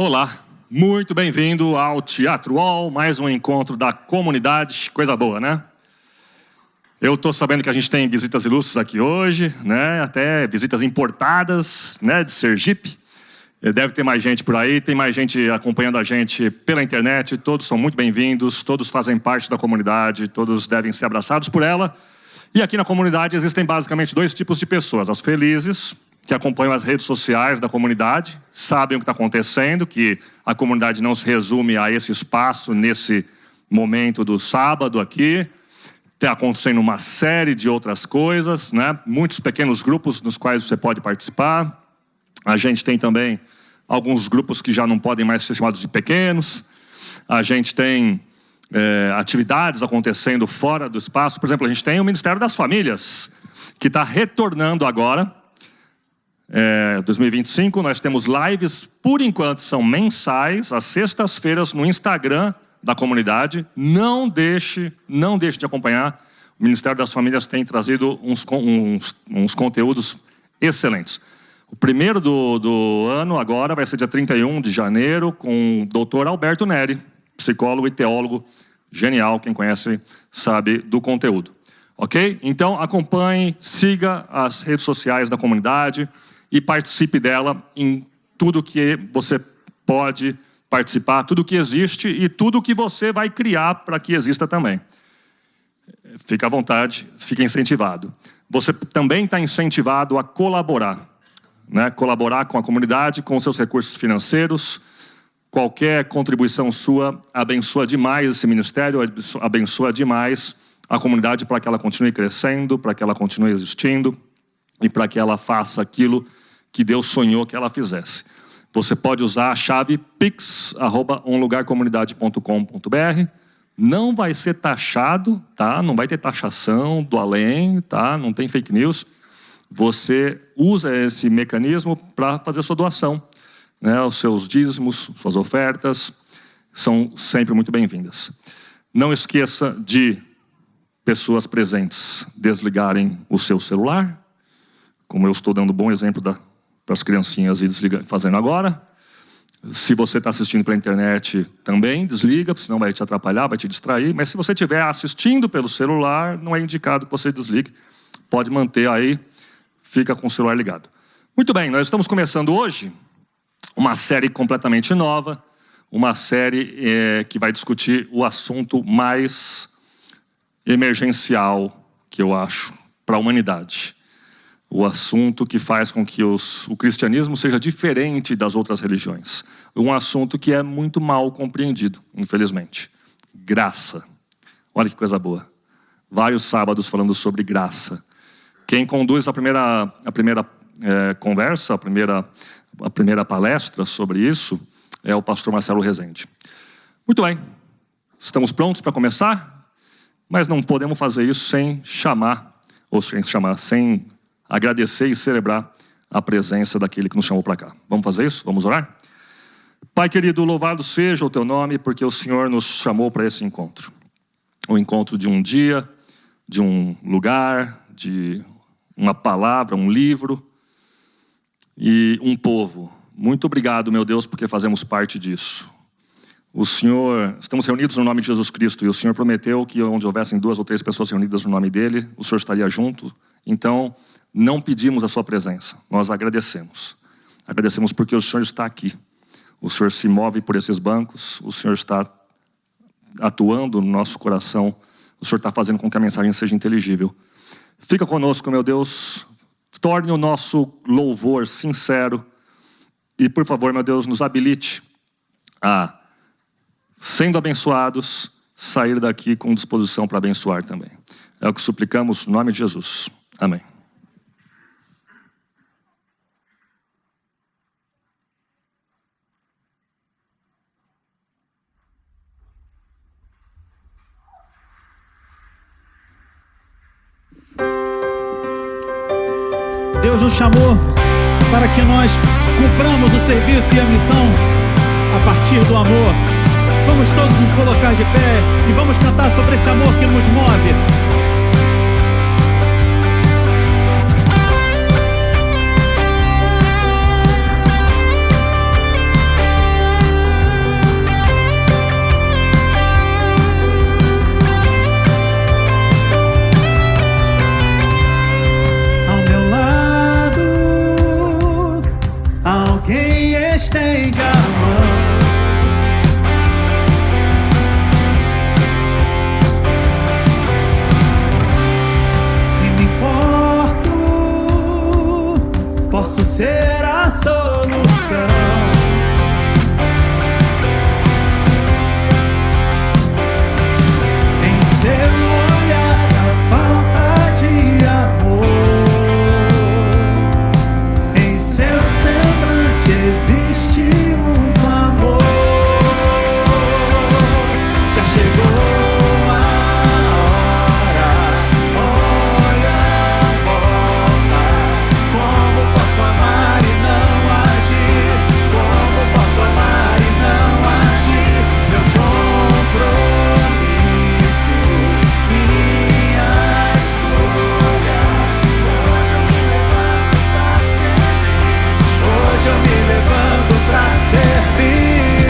Olá, muito bem-vindo ao Teatro UOL, mais um encontro da comunidade, coisa boa, né? Eu estou sabendo que a gente tem visitas ilustres aqui hoje, né? Até visitas importadas, né? De Sergipe. Deve ter mais gente por aí, tem mais gente acompanhando a gente pela internet, todos são muito bem-vindos, todos fazem parte da comunidade, todos devem ser abraçados por ela. E aqui na comunidade existem basicamente dois tipos de pessoas, as felizes, que acompanham as redes sociais da comunidade, sabem o que está acontecendo, que a comunidade não se resume a esse espaço, nesse momento do sábado aqui. Está acontecendo uma série de outras coisas, né? Muitos pequenos grupos nos quais você pode participar. A gente tem também alguns grupos que já não podem mais ser chamados de pequenos. A gente tem atividades acontecendo fora do espaço. Por exemplo, a gente tem o Ministério das Famílias, que está retornando agora. 2025, nós temos lives, por enquanto são mensais, às sextas-feiras no Instagram da comunidade. Não deixe de acompanhar. O Ministério das Famílias tem trazido uns conteúdos excelentes. O primeiro do ano agora vai ser dia 31 de janeiro com o Dr. Alberto Neri, psicólogo e teólogo genial, quem conhece sabe do conteúdo. Ok? Então acompanhe, siga as redes sociais da comunidade e participe dela em tudo que você pode participar, tudo que existe e tudo que você vai criar para que exista também. Fique à vontade, fique incentivado. Você também está incentivado a colaborar, né? Colaborar com a comunidade, com seus recursos financeiros. Qualquer contribuição sua abençoa demais esse ministério, abençoa demais a comunidade para que ela continue crescendo, para que ela continue existindo e para que ela faça aquilo que Deus sonhou que ela fizesse. Você pode usar a chave pix@umlugarcomunidade.com.br. Não vai ser taxado, tá? Não vai ter taxação do além, tá? Não tem fake news. Você usa esse mecanismo para fazer a sua doação, né? Os seus dízimos, suas ofertas são sempre muito bem-vindas. Não esqueça de pessoas presentes desligarem o seu celular, como eu estou dando bom exemplo para as criancinhas e fazendo agora. Se você está assistindo pela internet, também desliga, senão vai te atrapalhar, vai te distrair. Mas se você estiver assistindo pelo celular, não é indicado que você desligue. Pode manter aí, fica com o celular ligado. Muito bem, nós estamos começando hoje uma série completamente nova, uma série que vai discutir o assunto mais emergencial, que eu acho, para a humanidade. O assunto que faz com que o cristianismo seja diferente das outras religiões. Um assunto que é muito mal compreendido, infelizmente. Graça. Olha que coisa boa. Vários sábados falando sobre graça. Quem conduz a primeira conversa, a primeira palestra sobre isso é o pastor Marcelo Rezende. Muito bem. Estamos prontos para começar? Mas não podemos fazer isso sem agradecer e celebrar a presença daquele que nos chamou para cá. Vamos fazer isso? Vamos orar? Pai querido, louvado seja o teu nome, porque o Senhor nos chamou para esse encontro. O encontro de um dia, de um lugar, de uma palavra, um livro e um povo. Muito obrigado, meu Deus, porque fazemos parte disso. Estamos reunidos no nome de Jesus Cristo, e o Senhor prometeu que onde houvessem 2 ou 3 pessoas reunidas no nome dele, o Senhor estaria junto. Então, não pedimos a sua presença, nós agradecemos. Agradecemos porque o Senhor está aqui. O Senhor se move por esses bancos, o Senhor está atuando no nosso coração, o Senhor está fazendo com que a mensagem seja inteligível. Fica conosco, meu Deus, torne o nosso louvor sincero e, por favor, meu Deus, nos habilite a, sendo abençoados, sair daqui com disposição para abençoar também. É o que suplicamos no nome de Jesus. Amém. Deus nos chamou para que nós cumpramos o serviço e a missão a partir do amor. Vamos todos nos colocar de pé e vamos cantar sobre esse amor que nos move. posso ser a solução. Em seu olhar a falta de amor, em seu semblante existe um amor. Já chegou a hora, olha a volta. Como posso amar e não agir? Como posso amar e não agir? Meu compromisso, minha escolha. Hoje eu me levanto pra servir.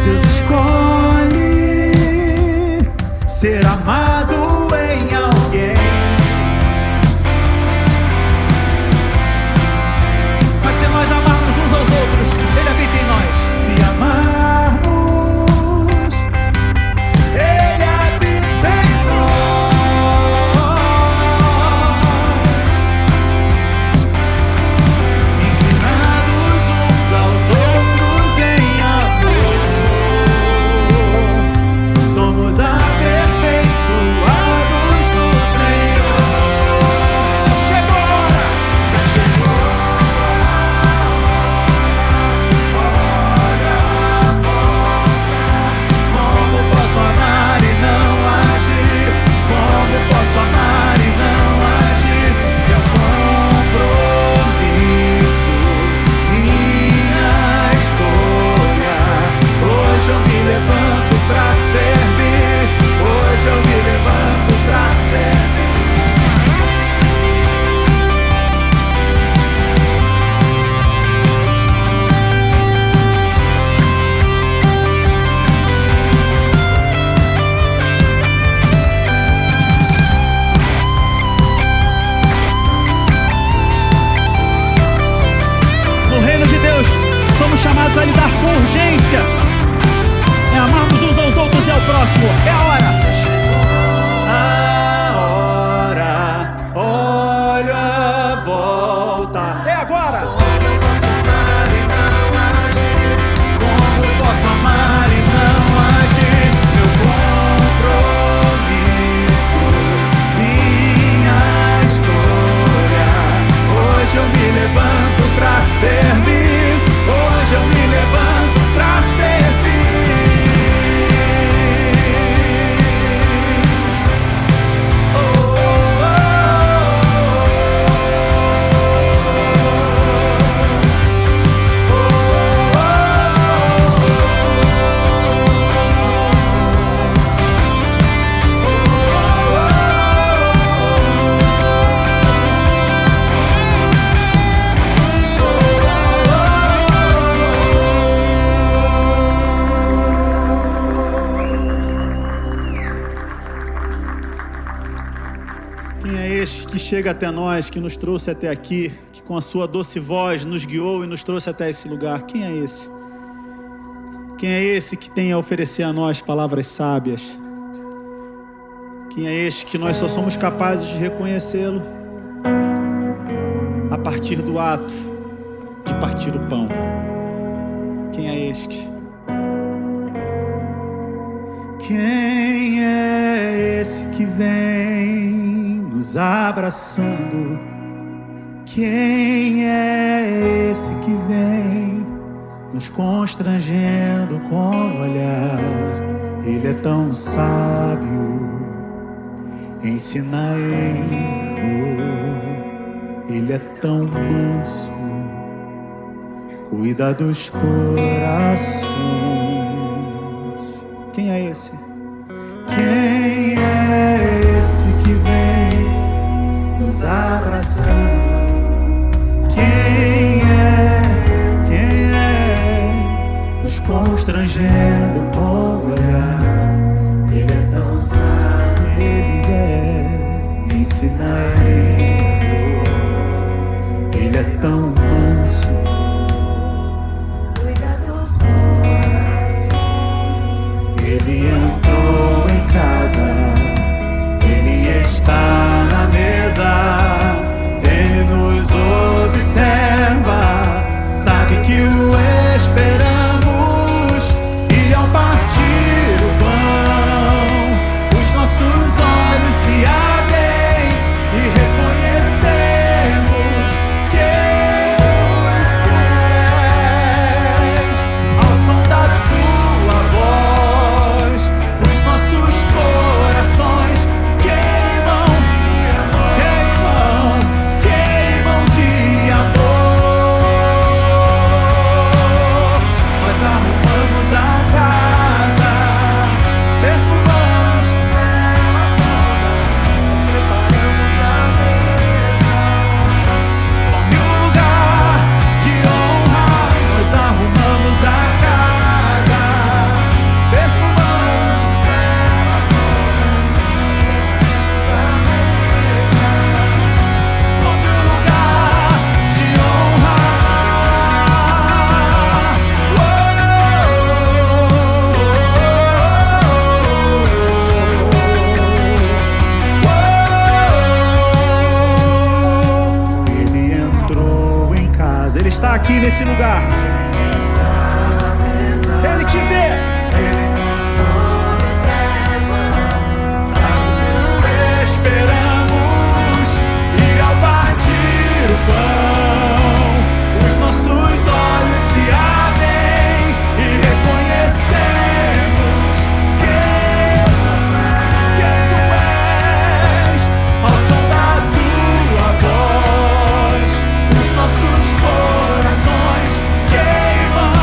Deus escolhe ser amado em alguém, mas se nós amarmos uns aos outros, Ele habita em nós. Se amarmos, Ele habita em nós. Inclinados uns aos outros em amor, somos aperfeiçoados no Senhor. Chegou a hora, já chegou a hora, como posso amar e não agir? Como posso amar e não agir? Meu compromisso, minha escolha. Hoje eu me levanto pra servir. Hoje eu me levanto pra servir. No reino de Deus, somos chamados a lidar com urgência. É amarmos uns aos outros e ao próximo. É a hora. A hora, olha a volta. É agora. Como posso amar e não agir? Como posso amar e não agir? Meu compromisso, minha escolha. Hoje eu me levanto pra servir. Hoje eu me levanto pra servir. Oh, oh, Quem é este que chega até nós, que nos trouxe até aqui, que com a sua doce voz nos guiou e nos trouxe até esse lugar? Quem é esse? Quem é esse que tem a oferecer a nós palavras sábias? Quem é este que nós só somos capazes de reconhecê-lo a partir do ato de partir o pão? Quem é este? Quem é esse que vem nos abraçando? Quem é esse que vem nos constrangendo com o olhar? Ele é tão sábio, ensina em amor. Ele é tão manso, cuida dos corações. Quem é esse? Quem é esse que vem nos abraçando? Quem é nos constrangendo com o olhar? Ele é tão sábio, ele ensina em amor. Ele é tão manso, cuida dos corações. Ele entrou em nesse lugar. Ele te vê. Esperamos e ao partir o pão, os nossos olhos se abrem e reconhecemos quem tu és. Ao som da tua voz, os nossos corações queimam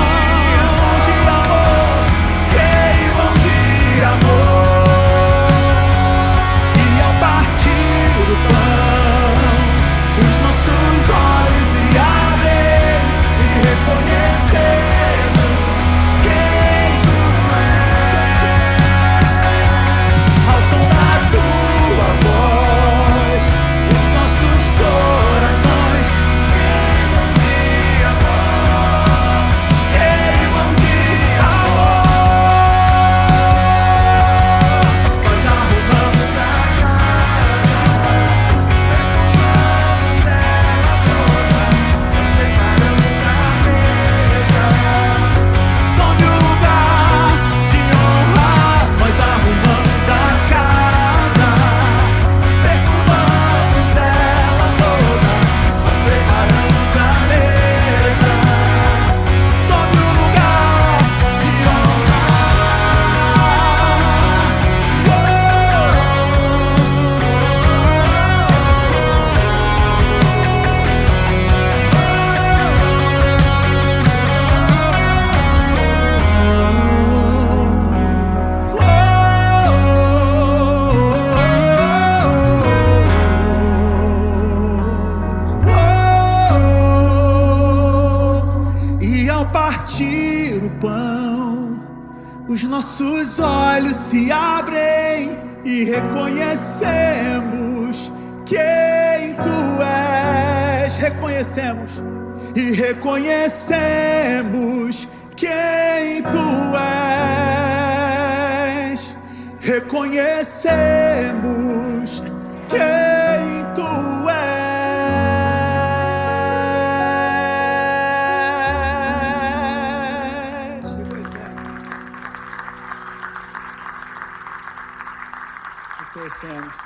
de amor, queimam de amor. E ao partir o pão, os nossos olhos se abrem e reconhecemos quem tu és. Ao som da tua voz, os nossos corações queimam de amor, queimam de amor. Nós arrumamos a casa, perfumamos ela toda, nós preparamos a mesa. Tome o lugar de honra. Nós arrumamos a casa, perfumamos ela toda, nós preparamos a mesa. Tome o lugar de honra. E ao partir o pão, os nossos olhos se abrem e reconhecemos quem tu és. Reconhecemos e reconhecemos quem tu és. Reconhecemos quem tu és. Reconhecemos.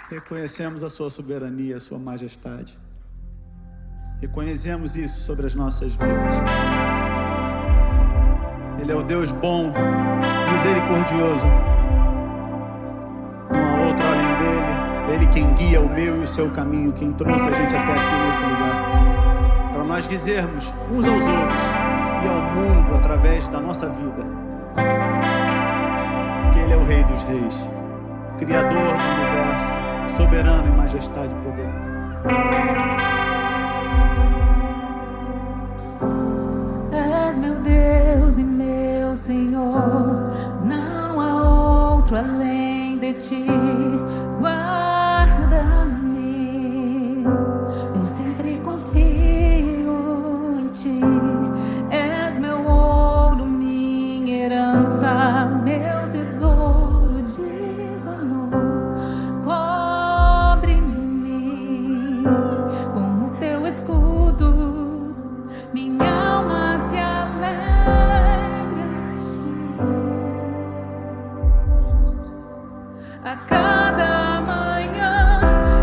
Reconhecemos a sua soberania, a sua majestade. Reconhecemos isso sobre as nossas vidas. Ele é o Deus bom, misericordioso. Não há outro além dele. Ele quem guia o meu e o seu caminho, quem trouxe a gente até aqui nesse lugar, para nós dizermos uns aos outros e ao mundo através da nossa vida que Ele é o Rei dos Reis, Criador do universo, soberano em majestade e poder. És meu Deus e meu Senhor, não há outro além de ti. Guarda-me, eu sempre confio em ti. És meu ouro, minha herança, meu tesouro de valor. Cobre-me com o teu escudo, minha alma se alegra em ti. A cada manhã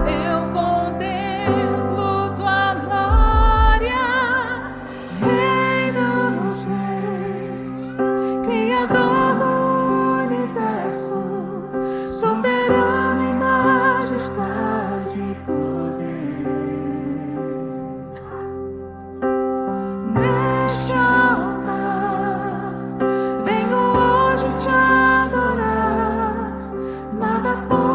eu contemplo tua glória, Rei dos Reis, Criador do universo, soberano em majestade e poder. Neste altar venho hoje te adorar, nada pode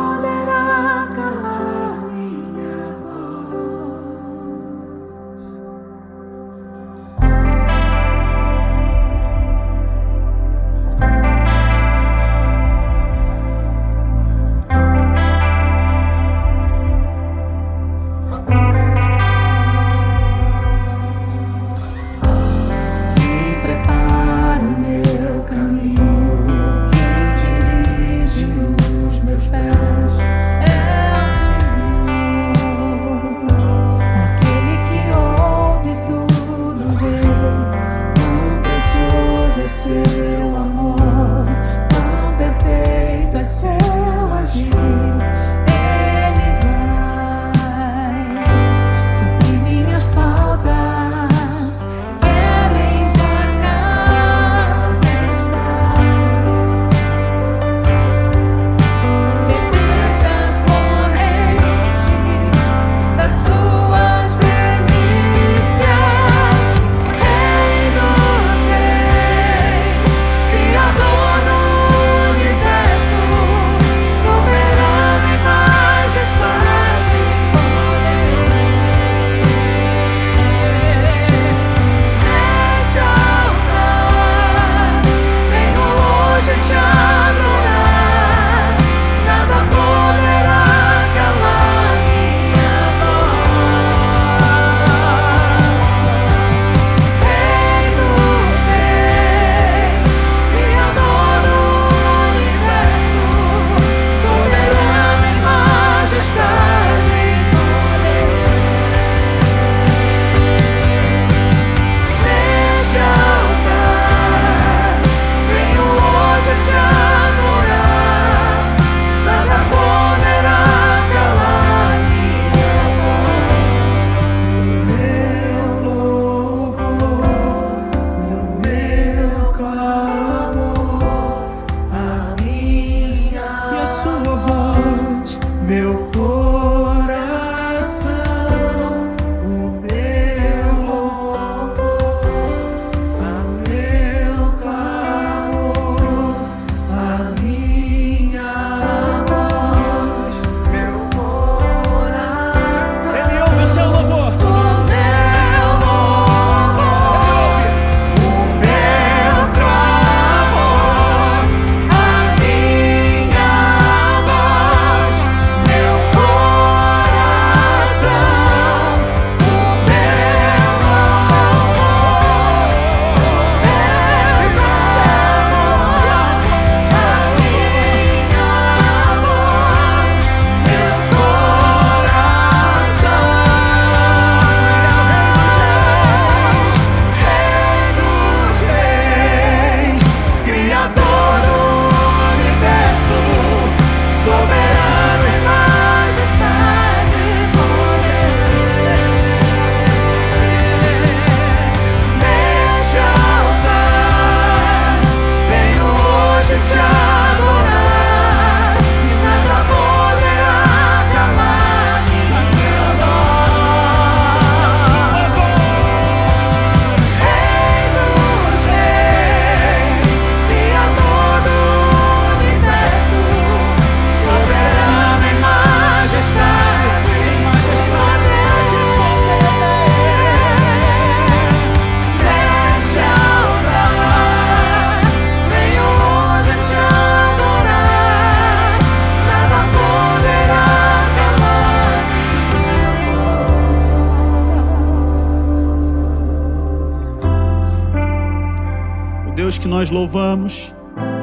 nós louvamos,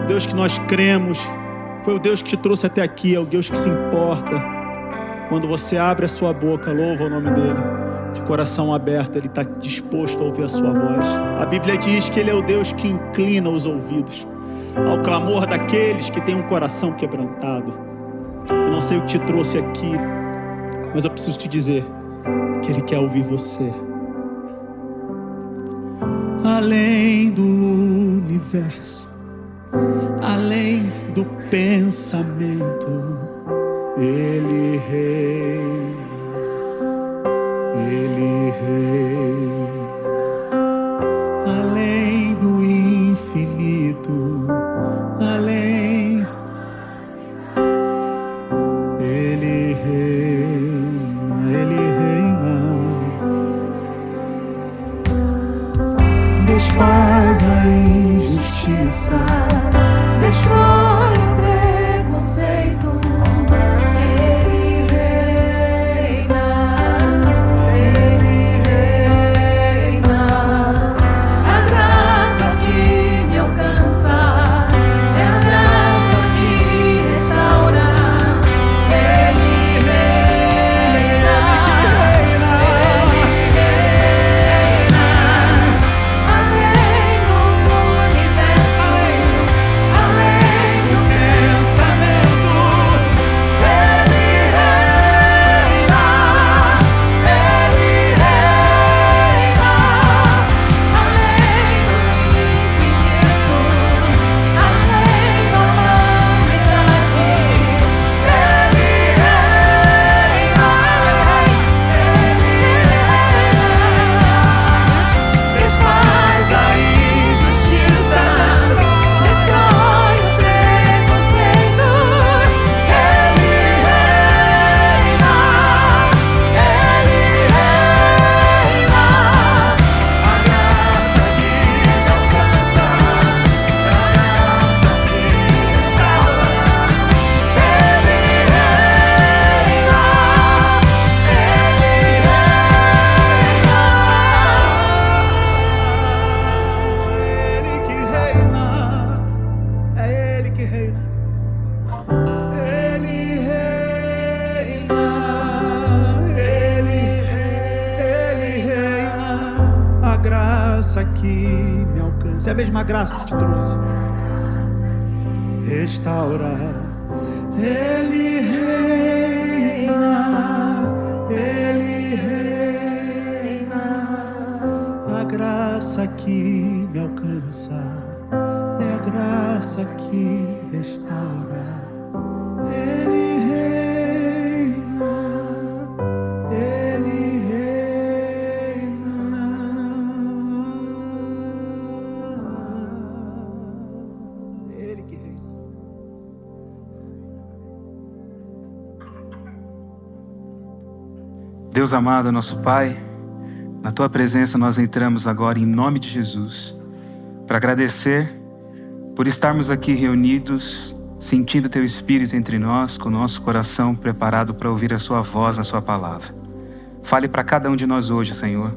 o Deus que nós cremos, foi o Deus que te trouxe até aqui, é o Deus que se importa. Quando você abre a sua boca, louva o nome dele, de coração aberto, ele está disposto a ouvir a sua voz. A Bíblia diz que ele é o Deus que inclina os ouvidos ao clamor daqueles que têm um coração quebrantado. Eu não sei o que te trouxe aqui, mas eu preciso te dizer que ele quer ouvir você. Além do universo, além do pensamento, ele reina, ele reina. Além do infinito, além, ele reina, ele reina. Desfaz a injustiça, destrói o preconceito. Ele reina, ele reina. A graça que me alcança é a graça que restaura. Ele reina, ele reina. Além do universo, além do pensamento, ele reina, ele reina. Além do infinito, além da humanidade, ele reina, desfaz a injustiça, destrói o preconceito. Ele reina, ele reina. A graça que me alcança é a graça que restaura. Ele reina, ele reina. Ele que reina, é ele que reina. Ele reina, ele reina. A graça que me alcança é a mesma graça que te trouxe. Restaurar. Ele reina, ele reina. A graça que me alcança é a graça que restaura. Ele reina, ele reina. Ele que reina. Deus amado, nosso Pai, na Tua presença nós entramos agora em nome de Jesus para agradecer por estarmos aqui reunidos, sentindo Teu Espírito entre nós, com o nosso coração preparado para ouvir a Sua voz na Sua palavra. Fale para cada um de nós hoje, Senhor,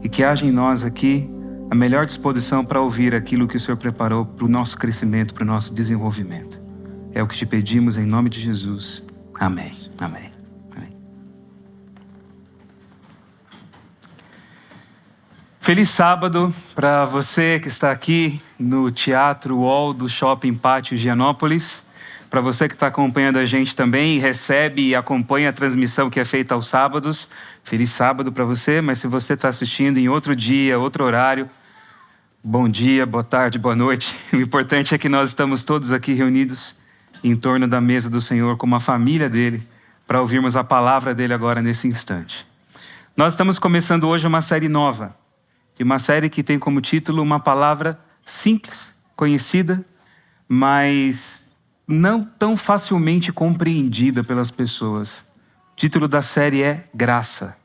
e que haja em nós aqui a melhor disposição para ouvir aquilo que o Senhor preparou para o nosso crescimento, para o nosso desenvolvimento. É o que te pedimos em nome de Jesus. Amém. Amém. Feliz sábado para você que está aqui no Teatro Wall do Shopping Pátio Gianópolis. Para você que está acompanhando a gente também e recebe e acompanha a transmissão que é feita aos sábados. Feliz sábado para você, mas se você está assistindo em outro dia, outro horário, bom dia, boa tarde, boa noite. O importante é que nós estamos todos aqui reunidos em torno da mesa do Senhor como a família dele, para ouvirmos a palavra dele agora nesse instante. Nós estamos começando hoje uma série nova. E uma série que tem como título uma palavra simples, conhecida, mas não tão facilmente compreendida pelas pessoas. O título da série é Graça.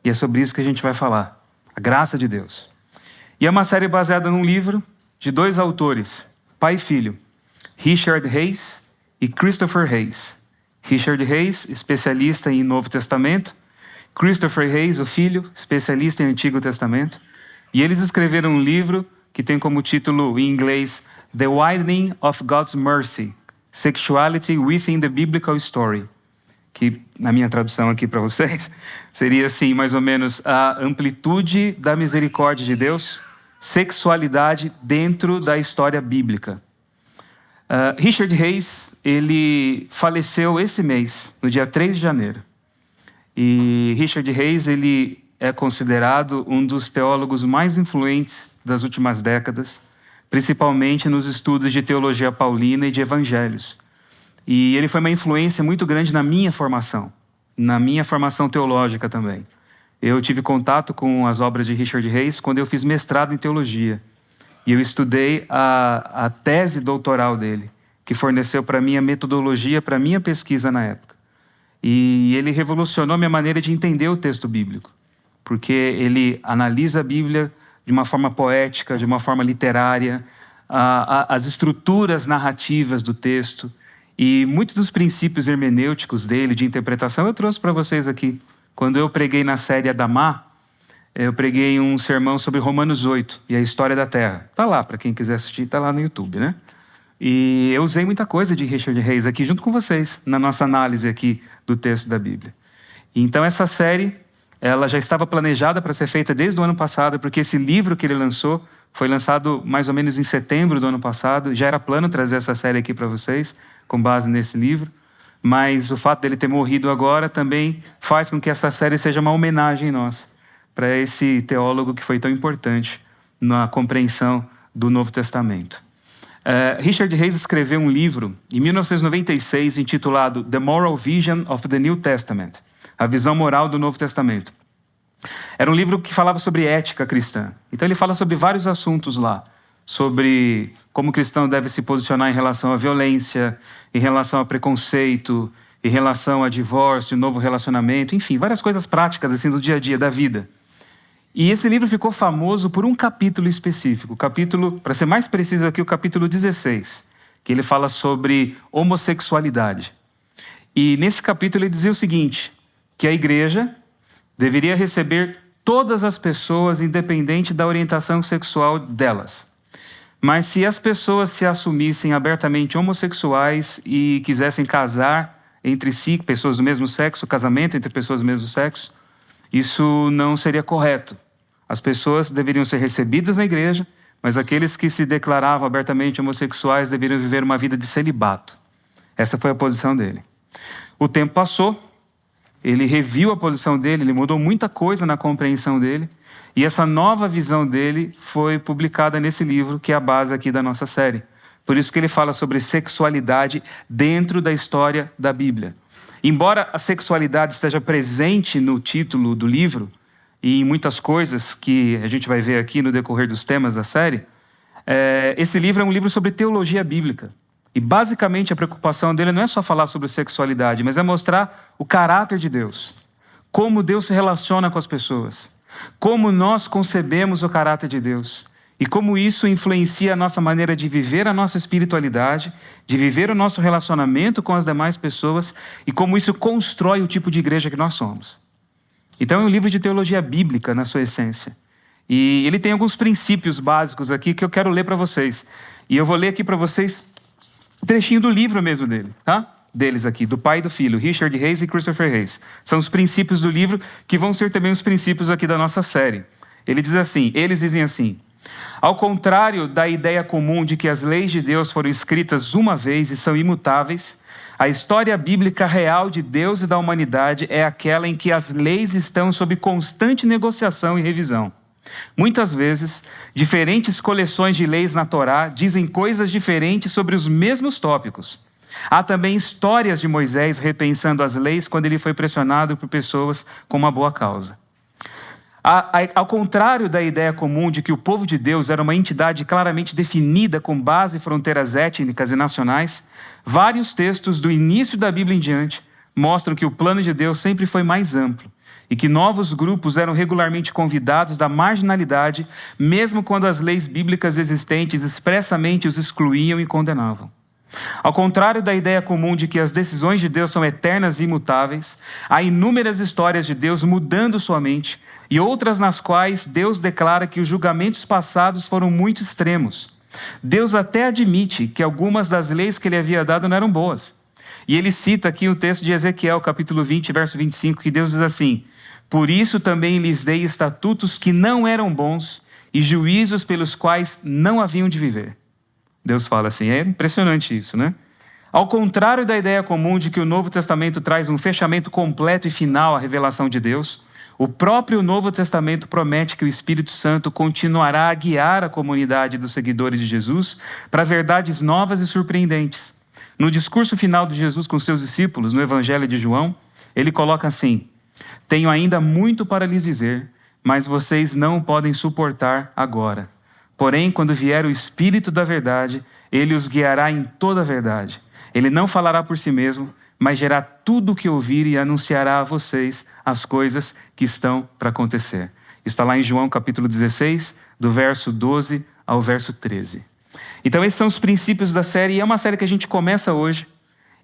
E é sobre isso que a gente vai falar. A graça de Deus. E é uma série baseada num livro de dois autores, pai e filho, Richard Hays e Christopher Hays. Richard Hays, especialista em Novo Testamento. Christopher Hays, o filho, especialista em Antigo Testamento. E eles escreveram um livro que tem como título em inglês The Widening of God's Mercy, Sexuality Within the Biblical Story, que na minha tradução aqui para vocês seria assim, mais ou menos, a amplitude da misericórdia de Deus, sexualidade dentro da história bíblica. Richard Hays, ele faleceu esse mês, no dia 3 de janeiro. E Richard Hays, ele é considerado um dos teólogos mais influentes das últimas décadas, principalmente nos estudos de teologia paulina e de evangelhos. E ele foi uma influência muito grande na minha formação teológica também. Eu tive contato com as obras de Richard Hays quando eu fiz mestrado em teologia. E eu estudei a tese doutoral dele, que forneceu para mim a metodologia para a minha pesquisa na época. E ele revolucionou a minha maneira de entender o texto bíblico, porque ele analisa a Bíblia de uma forma poética, de uma forma literária, as estruturas narrativas do texto e muitos dos princípios hermenêuticos dele, de interpretação, eu trouxe para vocês aqui. Quando eu preguei na série Adamá, eu preguei um sermão sobre Romanos 8 e a história da Terra. Está lá, para quem quiser assistir, está lá no YouTube, né? E eu usei muita coisa de Richard Hays aqui junto com vocês, na nossa análise aqui do texto da Bíblia. Então essa série, ela já estava planejada para ser feita desde o ano passado, porque esse livro que ele lançou foi lançado mais ou menos em setembro do ano passado. Já era plano trazer essa série aqui para vocês, com base nesse livro. Mas o fato dele ter morrido agora também faz com que essa série seja uma homenagem nossa para esse teólogo que foi tão importante na compreensão do Novo Testamento. Richard Hays escreveu um livro em 1996 intitulado The Moral Vision of the New Testament, a visão moral do Novo Testamento. Era um livro que falava sobre ética cristã. Então ele fala sobre vários assuntos lá, sobre como o cristão deve se posicionar em relação à violência, em relação a preconceito, em relação a divórcio, novo relacionamento, enfim, várias coisas práticas assim do dia a dia da vida. E esse livro ficou famoso por um capítulo específico, o capítulo, para ser mais preciso aqui, o capítulo 16, que ele fala sobre homossexualidade. E nesse capítulo ele dizia o seguinte, que a igreja deveria receber todas as pessoas, independente da orientação sexual delas. Mas se as pessoas se assumissem abertamente homossexuais e quisessem casar entre si, pessoas do mesmo sexo, casamento entre pessoas do mesmo sexo, isso não seria correto. As pessoas deveriam ser recebidas na igreja, mas aqueles que se declaravam abertamente homossexuais deveriam viver uma vida de celibato. Essa foi a posição dele. O tempo passou, ele reviu a posição dele, ele mudou muita coisa na compreensão dele, e essa nova visão dele foi publicada nesse livro, que é a base aqui da nossa série. Por isso que ele fala sobre sexualidade dentro da história da Bíblia. Embora a sexualidade esteja presente no título do livro, e em muitas coisas que a gente vai ver aqui no decorrer dos temas da série, esse livro é um livro sobre teologia bíblica. E basicamente a preocupação dele não é só falar sobre sexualidade, mas é mostrar o caráter de Deus. Como Deus se relaciona com as pessoas. Como nós concebemos o caráter de Deus. E como isso influencia a nossa maneira de viver a nossa espiritualidade, de viver o nosso relacionamento com as demais pessoas e como isso constrói o tipo de igreja que nós somos. Então é um livro de teologia bíblica na sua essência. E ele tem alguns princípios básicos aqui que eu quero ler para vocês. E eu vou ler aqui para vocês um trechinho do livro mesmo dele, tá? Deles aqui, do pai e do filho, Richard Hays e Christopher Hays. São os princípios do livro que vão ser também os princípios aqui da nossa série. Eles dizem assim: ao contrário da ideia comum de que as leis de Deus foram escritas uma vez e são imutáveis, a história bíblica real de Deus e da humanidade é aquela em que as leis estão sob constante negociação e revisão. Muitas vezes, diferentes coleções de leis na Torá dizem coisas diferentes sobre os mesmos tópicos. Há também histórias de Moisés repensando as leis quando ele foi pressionado por pessoas com uma boa causa. Ao contrário da ideia comum de que o povo de Deus era uma entidade claramente definida com base em fronteiras étnicas e nacionais, vários textos do início da Bíblia em diante mostram que o plano de Deus sempre foi mais amplo e que novos grupos eram regularmente convidados da marginalidade, mesmo quando as leis bíblicas existentes expressamente os excluíam e condenavam. Ao contrário da ideia comum de que as decisões de Deus são eternas e imutáveis, há inúmeras histórias de Deus mudando sua mente e outras nas quais Deus declara que os julgamentos passados foram muito extremos. Deus até admite que algumas das leis que ele havia dado não eram boas. E ele cita aqui o texto de Ezequiel, capítulo 20, verso 25, que Deus diz assim: por isso também lhes dei estatutos que não eram bons e juízos pelos quais não haviam de viver. Deus fala assim, é impressionante isso, né? Ao contrário da ideia comum de que o Novo Testamento traz um fechamento completo e final à revelação de Deus, o próprio Novo Testamento promete que o Espírito Santo continuará a guiar a comunidade dos seguidores de Jesus para verdades novas e surpreendentes. No discurso final de Jesus com seus discípulos, no Evangelho de João, ele coloca assim: tenho ainda muito para lhes dizer, mas vocês não o podem suportar agora. Porém, quando vier o Espírito da verdade, ele os guiará em toda a verdade. Ele não falará por si mesmo, mas dirá tudo o que ouvir e anunciará a vocês as coisas que estão para acontecer. Isso está lá em João capítulo 16, do verso 12 ao verso 13. Então esses são os princípios da série, e é uma série que a gente começa hoje.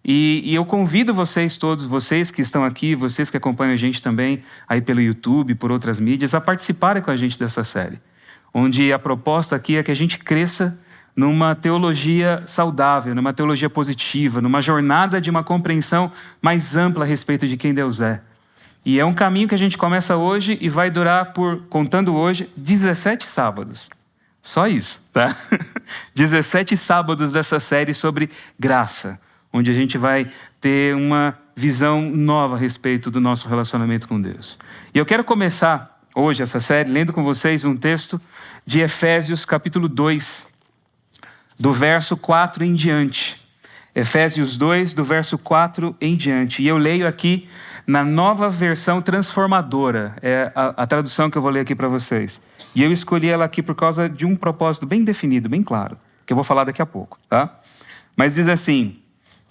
E eu convido vocês todos, vocês que estão aqui, vocês que acompanham a gente também aí pelo YouTube, por outras mídias, a participarem com a gente dessa série. Onde a proposta aqui é que a gente cresça numa teologia saudável, numa teologia positiva, numa jornada de uma compreensão mais ampla a respeito de quem Deus é. E é um caminho que a gente começa hoje e vai durar contando hoje, 17 sábados. Só isso, tá? 17 sábados dessa série sobre graça, onde a gente vai ter uma visão nova a respeito do nosso relacionamento com Deus. E eu quero começar hoje essa série lendo com vocês um texto de Efésios capítulo 2, do verso 4 em diante. Efésios 2, do verso 4 em diante. E eu leio aqui na Nova Versão Transformadora, é a tradução que eu vou ler aqui para vocês. E eu escolhi ela aqui por causa de um propósito bem definido, bem claro, que eu vou falar daqui a pouco, tá? Mas diz assim,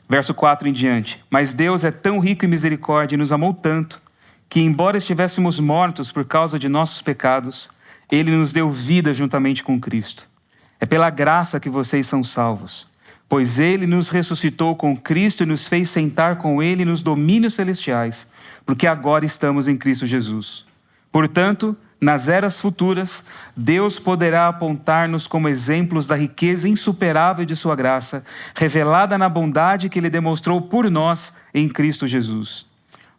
verso 4 em diante: mas Deus é tão rico em misericórdia e nos amou tanto, que embora estivéssemos mortos por causa de nossos pecados, ele nos deu vida juntamente com Cristo. É pela graça que vocês são salvos, pois ele nos ressuscitou com Cristo e nos fez sentar com ele nos domínios celestiais, porque agora estamos em Cristo Jesus. Portanto, nas eras futuras, Deus poderá apontar-nos como exemplos da riqueza insuperável de sua graça, revelada na bondade que ele demonstrou por nós em Cristo Jesus.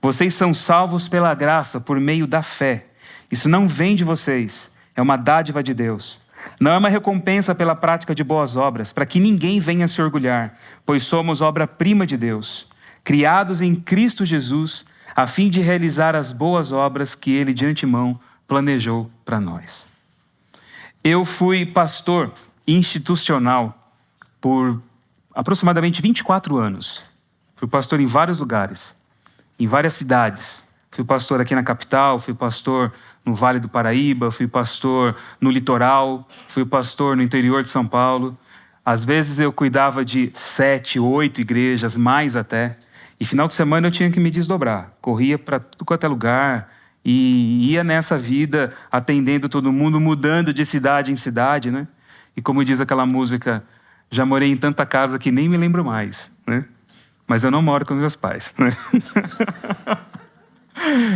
Vocês são salvos pela graça, por meio da fé. Isso não vem de vocês, é uma dádiva de Deus. Não é uma recompensa pela prática de boas obras, para que ninguém venha se orgulhar, pois somos obra-prima de Deus, criados em Cristo Jesus, a fim de realizar as boas obras que ele de antemão planejou para nós. Eu fui pastor institucional por aproximadamente 24 anos. Fui pastor em vários lugares, em várias cidades. Fui pastor aqui na capital, fui pastor no Vale do Paraíba, fui pastor no litoral, fui pastor no interior de São Paulo. Às vezes eu cuidava de 7, 8 igrejas, mais até. E final de semana eu tinha que me desdobrar. Corria para tudo quanto é lugar e ia nessa vida atendendo todo mundo, mudando de cidade em cidade, né? E como diz aquela música, já morei em tanta casa que nem me lembro mais, né? Mas eu não moro com meus pais, né?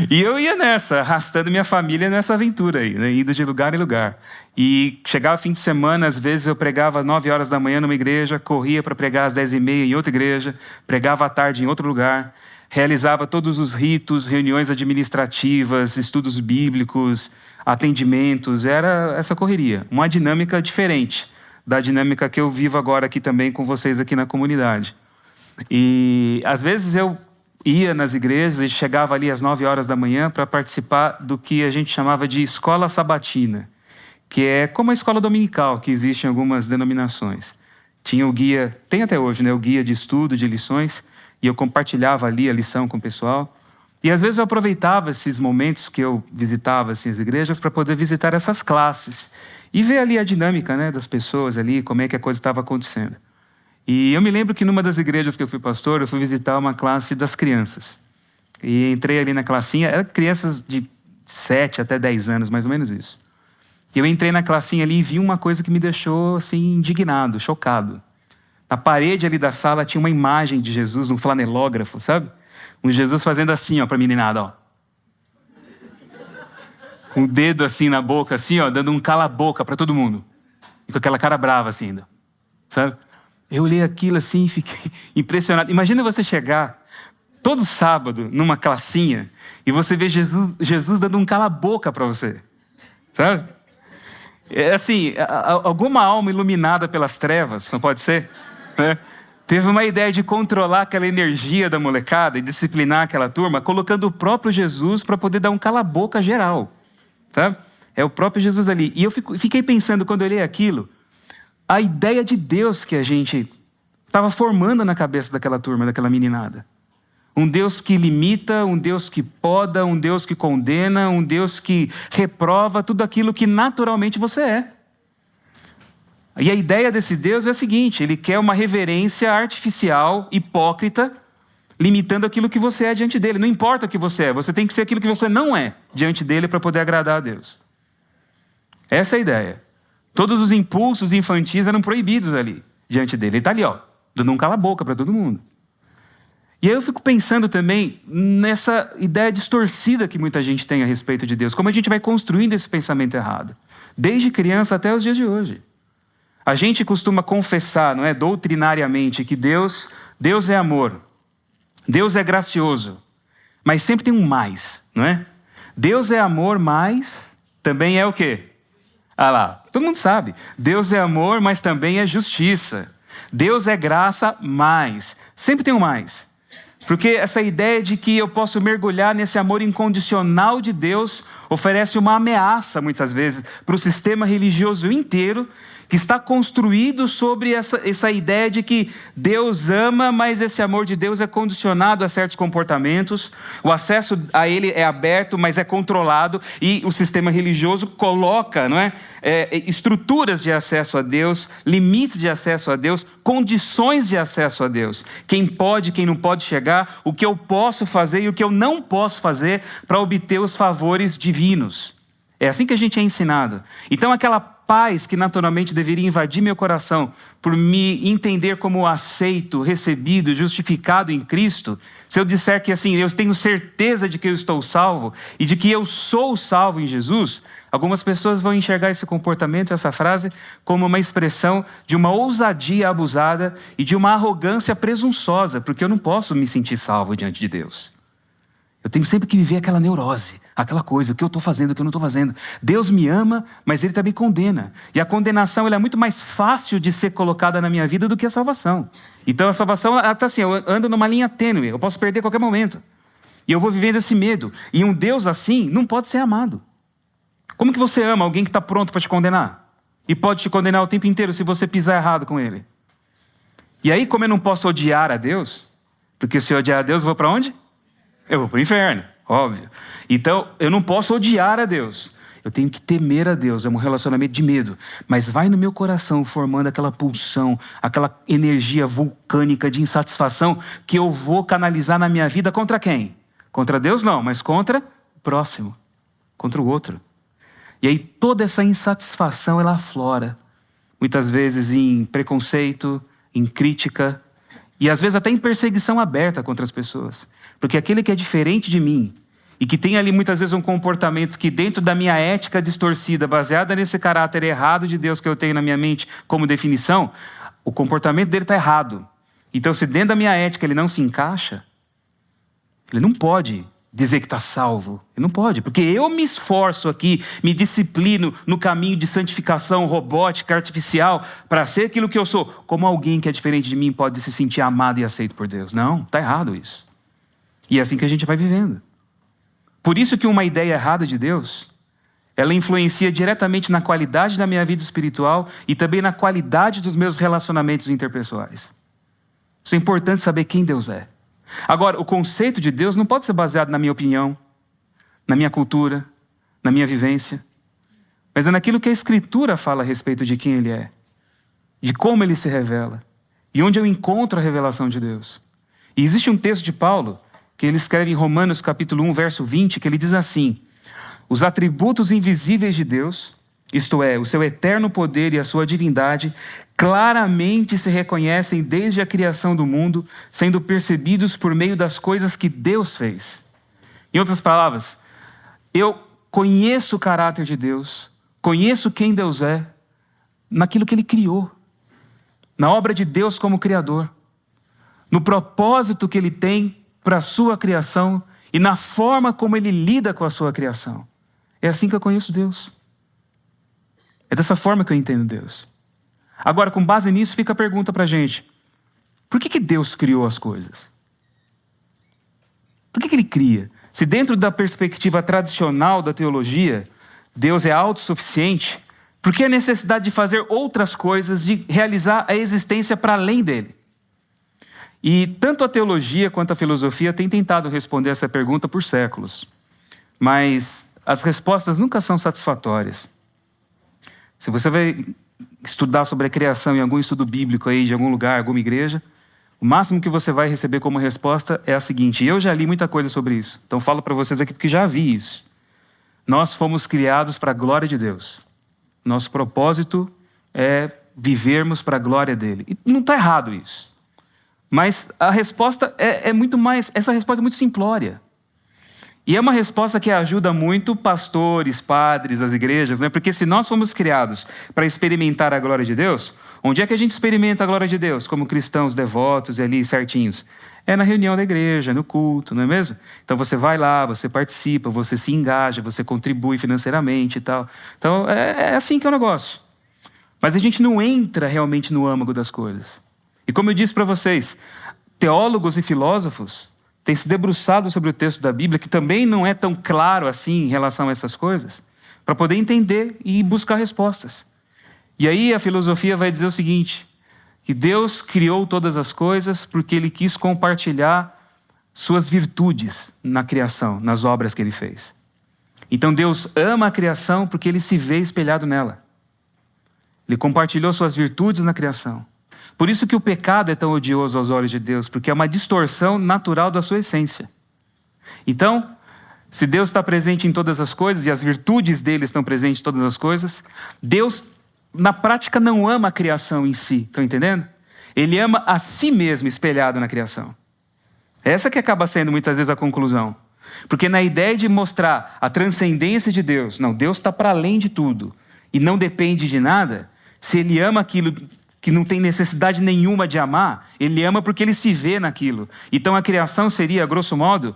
E eu ia nessa, arrastando minha família nessa aventura aí, né? Indo de lugar em lugar. E chegava fim de semana, às vezes eu pregava às 9 horas da manhã numa igreja, corria para pregar às 10h30 em outra igreja, pregava à tarde em outro lugar, realizava todos os ritos, reuniões administrativas, estudos bíblicos, atendimentos. Era essa correria, uma dinâmica diferente da dinâmica que eu vivo agora aqui também com vocês aqui na comunidade. E às vezes eu ia nas igrejas e chegava ali às 9 horas da manhã para participar do que a gente chamava de escola sabatina, que é como a escola dominical que existe em algumas denominações. Tinha o guia, tem até hoje, né, o guia de estudo, de lições, e eu compartilhava ali a lição com o pessoal. E às vezes eu aproveitava esses momentos que eu visitava assim, as igrejas para poder visitar essas classes e ver ali a dinâmica, né, das pessoas ali, como é que a coisa estava acontecendo. E eu me lembro que numa das igrejas que eu fui pastor, eu fui visitar uma classe das crianças. E entrei ali na classinha, eram crianças de 7 até 10 anos, mais ou menos isso. E eu entrei na classinha ali e vi uma coisa que me deixou assim indignado, chocado. Na parede ali da sala tinha uma imagem de Jesus, um flanelógrafo, sabe? Um Jesus fazendo assim, ó, pra meninada, ó. Com o dedo assim na boca, assim, ó, dando um cala-boca pra todo mundo. E com aquela cara brava assim ainda, sabe? Eu olhei aquilo assim e fiquei impressionado. Imagina você chegar todo sábado numa classinha e você vê Jesus dando um cala-boca pra você, sabe? É assim, alguma alma iluminada pelas trevas, não pode ser? É. Teve uma ideia de controlar aquela energia da molecada e disciplinar aquela turma, colocando o próprio Jesus para poder dar um cala-boca geral, tá? É o próprio Jesus ali. E eu fiquei pensando, quando eu olhei aquilo, a ideia de Deus que a gente estava formando na cabeça daquela turma, daquela meninada. Um Deus que limita, um Deus que poda, um Deus que condena, um Deus que reprova tudo aquilo que naturalmente você é. E a ideia desse Deus é a seguinte: ele quer uma reverência artificial, hipócrita, limitando aquilo que você é diante dele. Não importa o que você é, você tem que ser aquilo que você não é diante dele para poder agradar a Deus. Essa é a ideia. Todos os impulsos infantis eram proibidos ali, diante dele. Ele está ali, ó, dando um cala-boca para todo mundo. E aí eu fico pensando também nessa ideia distorcida que muita gente tem a respeito de Deus. Como a gente vai construindo esse pensamento errado. Desde criança até os dias de hoje. A gente costuma confessar, não é, doutrinariamente, que Deus é amor. Deus é gracioso. Mas sempre tem um mais, não é? Deus é amor, mas também é o quê? Ah lá, todo mundo sabe. Deus é amor, mas também é justiça. Deus é graça, mas. Sempre tem um mais. Porque essa ideia de que eu posso mergulhar nesse amor incondicional de Deus oferece uma ameaça, muitas vezes, para o sistema religioso inteiro, que está construído sobre essa ideia de que Deus ama, mas esse amor de Deus é condicionado a certos comportamentos, o acesso a ele é aberto, mas é controlado, e o sistema religioso coloca, não é, estruturas de acesso a Deus, limites de acesso a Deus, condições de acesso a Deus. Quem pode, quem não pode chegar, o que eu posso fazer e o que eu não posso fazer para obter os favores divinos. É assim que a gente é ensinado. Então aquela paz que naturalmente deveria invadir meu coração por me entender como aceito, recebido, justificado em Cristo, se eu disser que assim, eu tenho certeza de que eu estou salvo e de que eu sou salvo em Jesus, algumas pessoas vão enxergar esse comportamento, essa frase, como uma expressão de uma ousadia abusada e de uma arrogância presunçosa, porque eu não posso me sentir salvo diante de Deus. Eu tenho sempre que viver aquela neurose, aquela coisa, o que eu estou fazendo, o que eu não estou fazendo. Deus me ama, mas Ele também condena. E a condenação ela é muito mais fácil de ser colocada na minha vida do que a salvação. Então a salvação está assim, eu ando numa linha tênue, eu posso perder a qualquer momento. E eu vou vivendo esse medo. E um Deus assim não pode ser amado. Como que você ama alguém que está pronto para te condenar? E pode te condenar o tempo inteiro se você pisar errado com Ele. E aí, como eu não posso odiar a Deus, porque se eu odiar a Deus, eu vou para onde? Eu vou para o inferno, óbvio. Então, eu não posso odiar a Deus. Eu tenho que temer a Deus, é um relacionamento de medo. Mas vai no meu coração formando aquela pulsão, aquela energia vulcânica de insatisfação que eu vou canalizar na minha vida contra quem? Contra Deus não, mas contra o próximo, contra o outro. E aí toda essa insatisfação, ela aflora. Muitas vezes em preconceito, em crítica, e às vezes até em perseguição aberta contra as pessoas. Porque aquele que é diferente de mim, e que tem ali muitas vezes um comportamento que dentro da minha ética distorcida, baseada nesse caráter errado de Deus que eu tenho na minha mente como definição, o comportamento dele está errado. Então se dentro da minha ética ele não se encaixa, ele não pode dizer que está salvo. Ele não pode, porque eu me esforço aqui, me disciplino no caminho de santificação robótica, artificial, para ser aquilo que eu sou. Como alguém que é diferente de mim pode se sentir amado e aceito por Deus? Não, está errado isso. E é assim que a gente vai vivendo. Por isso que uma ideia errada de Deus, ela influencia diretamente na qualidade da minha vida espiritual e também na qualidade dos meus relacionamentos interpessoais. Isso é importante saber quem Deus é. Agora, o conceito de Deus não pode ser baseado na minha opinião, na minha cultura, na minha vivência, mas é naquilo que a Escritura fala a respeito de quem Ele é, de como Ele se revela e onde eu encontro a revelação de Deus. E existe um texto de Paulo que ele escreve em Romanos capítulo 1, verso 20, que ele diz assim: os atributos invisíveis de Deus, isto é, o seu eterno poder e a sua divindade, claramente se reconhecem desde a criação do mundo, sendo percebidos por meio das coisas que Deus fez. Em outras palavras, eu conheço o caráter de Deus, conheço quem Deus é, naquilo que Ele criou, na obra de Deus como Criador, no propósito que Ele tem para a sua criação e na forma como Ele lida com a sua criação. É assim que eu conheço Deus. É dessa forma que eu entendo Deus. Agora, com base nisso, fica a pergunta para a gente. Por que Deus criou as coisas? Por que Ele cria? Se dentro da perspectiva tradicional da teologia, Deus é autossuficiente, por que a necessidade de fazer outras coisas, de realizar a existência para além dele? E tanto a teologia quanto a filosofia têm tentado responder essa pergunta por séculos. Mas as respostas nunca são satisfatórias. Se você vai estudar sobre a criação em algum estudo bíblico aí, de algum lugar, alguma igreja, o máximo que você vai receber como resposta é a seguinte: eu já li muita coisa sobre isso, então falo para vocês aqui porque já vi isso. Nós fomos criados para a glória de Deus. Nosso propósito é vivermos para a glória dele. E não está errado isso. Mas a resposta é muito mais, essa resposta é muito simplória. E é uma resposta que ajuda muito pastores, padres, as igrejas, né? Porque se nós fomos criados para experimentar a glória de Deus, onde é que a gente experimenta a glória de Deus? Como cristãos devotos e ali certinhos. É na reunião da igreja, no culto, não é mesmo? Então você vai lá, você participa, você se engaja, você contribui financeiramente e tal. Então é assim que é o negócio. Mas a gente não entra realmente no âmago das coisas. E como eu disse para vocês, teólogos e filósofos têm se debruçado sobre o texto da Bíblia, que também não é tão claro assim em relação a essas coisas, para poder entender e buscar respostas. E aí a filosofia vai dizer o seguinte, que Deus criou todas as coisas porque Ele quis compartilhar suas virtudes na criação, nas obras que Ele fez. Então Deus ama a criação porque Ele se vê espelhado nela. Ele compartilhou suas virtudes na criação. Por isso que o pecado é tão odioso aos olhos de Deus, porque é uma distorção natural da sua essência. Então, se Deus está presente em todas as coisas e as virtudes dele estão presentes em todas as coisas, Deus, na prática, não ama a criação em si, estão entendendo? Ele ama a si mesmo espelhado na criação. Essa que acaba sendo muitas vezes a conclusão. Porque na ideia de mostrar a transcendência de Deus, não, Deus está para além de tudo e não depende de nada, se ele ama aquilo que não tem necessidade nenhuma de amar, ele ama porque ele se vê naquilo. Então a criação seria, grosso modo,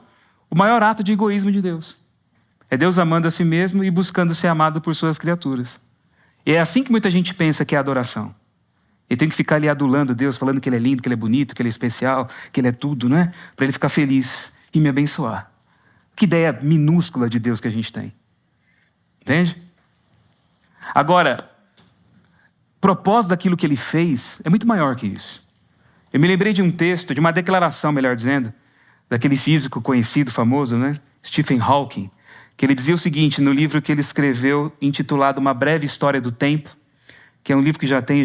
o maior ato de egoísmo de Deus. É Deus amando a si mesmo e buscando ser amado por suas criaturas. E é assim que muita gente pensa que é adoração. Ele tem que ficar ali adulando Deus, falando que ele é lindo, que ele é bonito, que ele é especial, que ele é tudo, né? Para ele ficar feliz e me abençoar. Que ideia minúscula de Deus que a gente tem. Entende? Agora, o propósito daquilo que ele fez é muito maior que isso. Eu me lembrei de um texto, de uma declaração, melhor dizendo, daquele físico conhecido, famoso, né? Stephen Hawking, que ele dizia o seguinte, no livro que ele escreveu, intitulado Uma Breve História do Tempo, que é um livro que já tem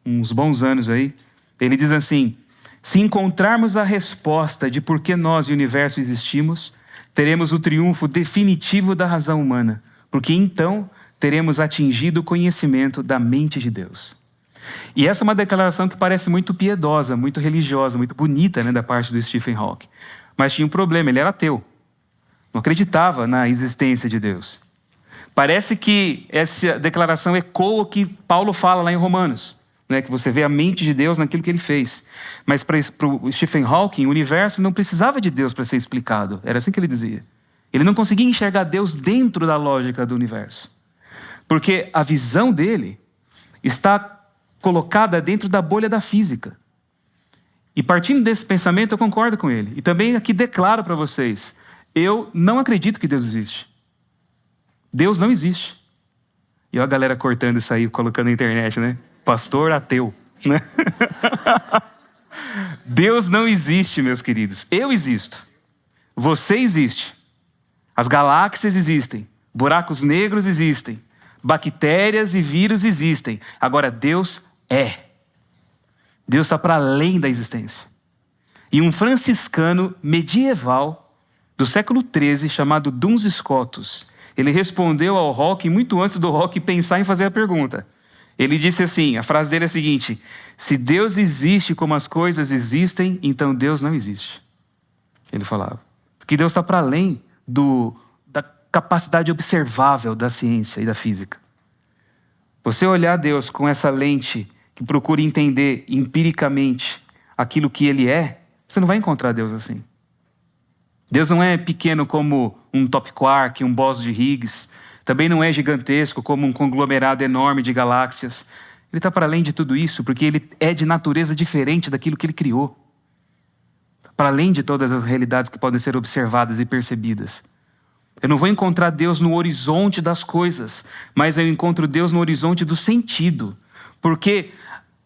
uns bons anos aí. Ele diz assim, se encontrarmos a resposta de por que nós e o universo existimos, teremos o triunfo definitivo da razão humana, porque então teremos atingido o conhecimento da mente de Deus. E essa é uma declaração que parece muito piedosa, muito religiosa, muito bonita, né, da parte do Stephen Hawking. Mas tinha um problema, ele era ateu. Não acreditava na existência de Deus. Parece que essa declaração ecoa o que Paulo fala lá em Romanos, né, que você vê a mente de Deus naquilo que ele fez. Mas para o Stephen Hawking, o universo não precisava de Deus para ser explicado. Era assim que ele dizia. Ele não conseguia enxergar Deus dentro da lógica do universo. Porque a visão dele está colocada dentro da bolha da física. E partindo desse pensamento, eu concordo com ele. E também aqui declaro para vocês, eu não acredito que Deus existe. Deus não existe. E olha a galera cortando isso aí, colocando na internet, né? Pastor ateu, né? Deus não existe, meus queridos. Eu existo. Você existe. As galáxias existem. Buracos negros existem. Bactérias e vírus existem. Agora, Deus é. Deus está para além da existência. E um franciscano medieval do século XIII, chamado Duns Scotus, ele respondeu ao Hawking muito antes do Hawking pensar em fazer a pergunta. Ele disse assim, a frase dele é a seguinte: se Deus existe como as coisas existem, então Deus não existe. Ele falava. Porque Deus está para além da capacidade observável da ciência e da física. Você olhar Deus com essa lente que procura entender empiricamente aquilo que Ele é, você não vai encontrar Deus assim. Deus não é pequeno como um top quark, um bóson de Higgs. Também não é gigantesco como um conglomerado enorme de galáxias. Ele está para além de tudo isso, porque Ele é de natureza diferente daquilo que Ele criou. Para além de todas as realidades que podem ser observadas e percebidas. Eu não vou encontrar Deus no horizonte das coisas, mas eu encontro Deus no horizonte do sentido. Porque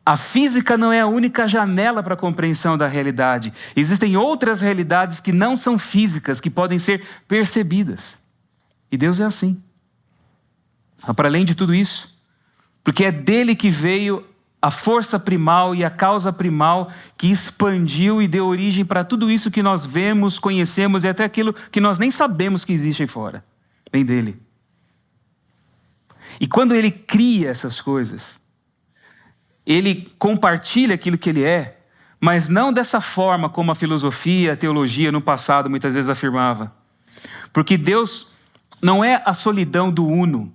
a física não é a única janela para a compreensão da realidade. Existem outras realidades que não são físicas, que podem ser percebidas. E Deus é assim. Para além de tudo isso, porque é dele que veio a força primal e a causa primal que expandiu e deu origem para tudo isso que nós vemos, conhecemos e até aquilo que nós nem sabemos que existe aí fora. Vem dele. E quando ele cria essas coisas, ele compartilha aquilo que ele é, mas não dessa forma como a filosofia, a teologia no passado muitas vezes afirmava. Porque Deus não é a solidão do uno.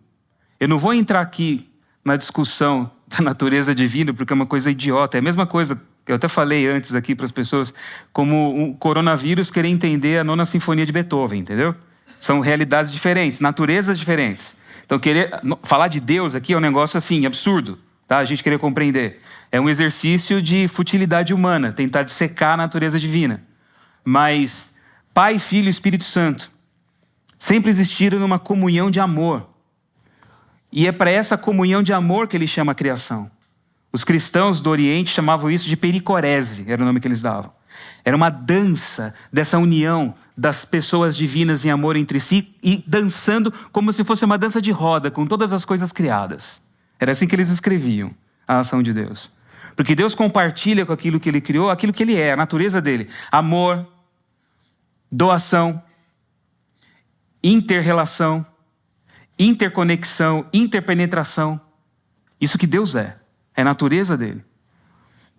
Eu não vou entrar aqui na discussão da natureza divina, porque é uma coisa idiota. É a mesma coisa que eu até falei antes aqui para as pessoas, como um coronavírus querer entender a 9ª Sinfonia de Beethoven, entendeu? São realidades diferentes, naturezas diferentes. Então, falar de Deus aqui é um negócio assim, absurdo, tá? A gente querer compreender. É um exercício de futilidade humana, tentar dissecar a natureza divina. Mas Pai, Filho e Espírito Santo sempre existiram numa comunhão de amor. E é para essa comunhão de amor que ele chama a criação. Os cristãos do Oriente chamavam isso de pericorese, era o nome que eles davam. Era uma dança dessa união das pessoas divinas em amor entre si e dançando como se fosse uma dança de roda com todas as coisas criadas. Era assim que eles escreviam a ação de Deus. Porque Deus compartilha com aquilo que Ele criou, aquilo que Ele é, a natureza dele. Amor, doação, inter-relação, interconexão, interpenetração. Isso que Deus é a natureza dele.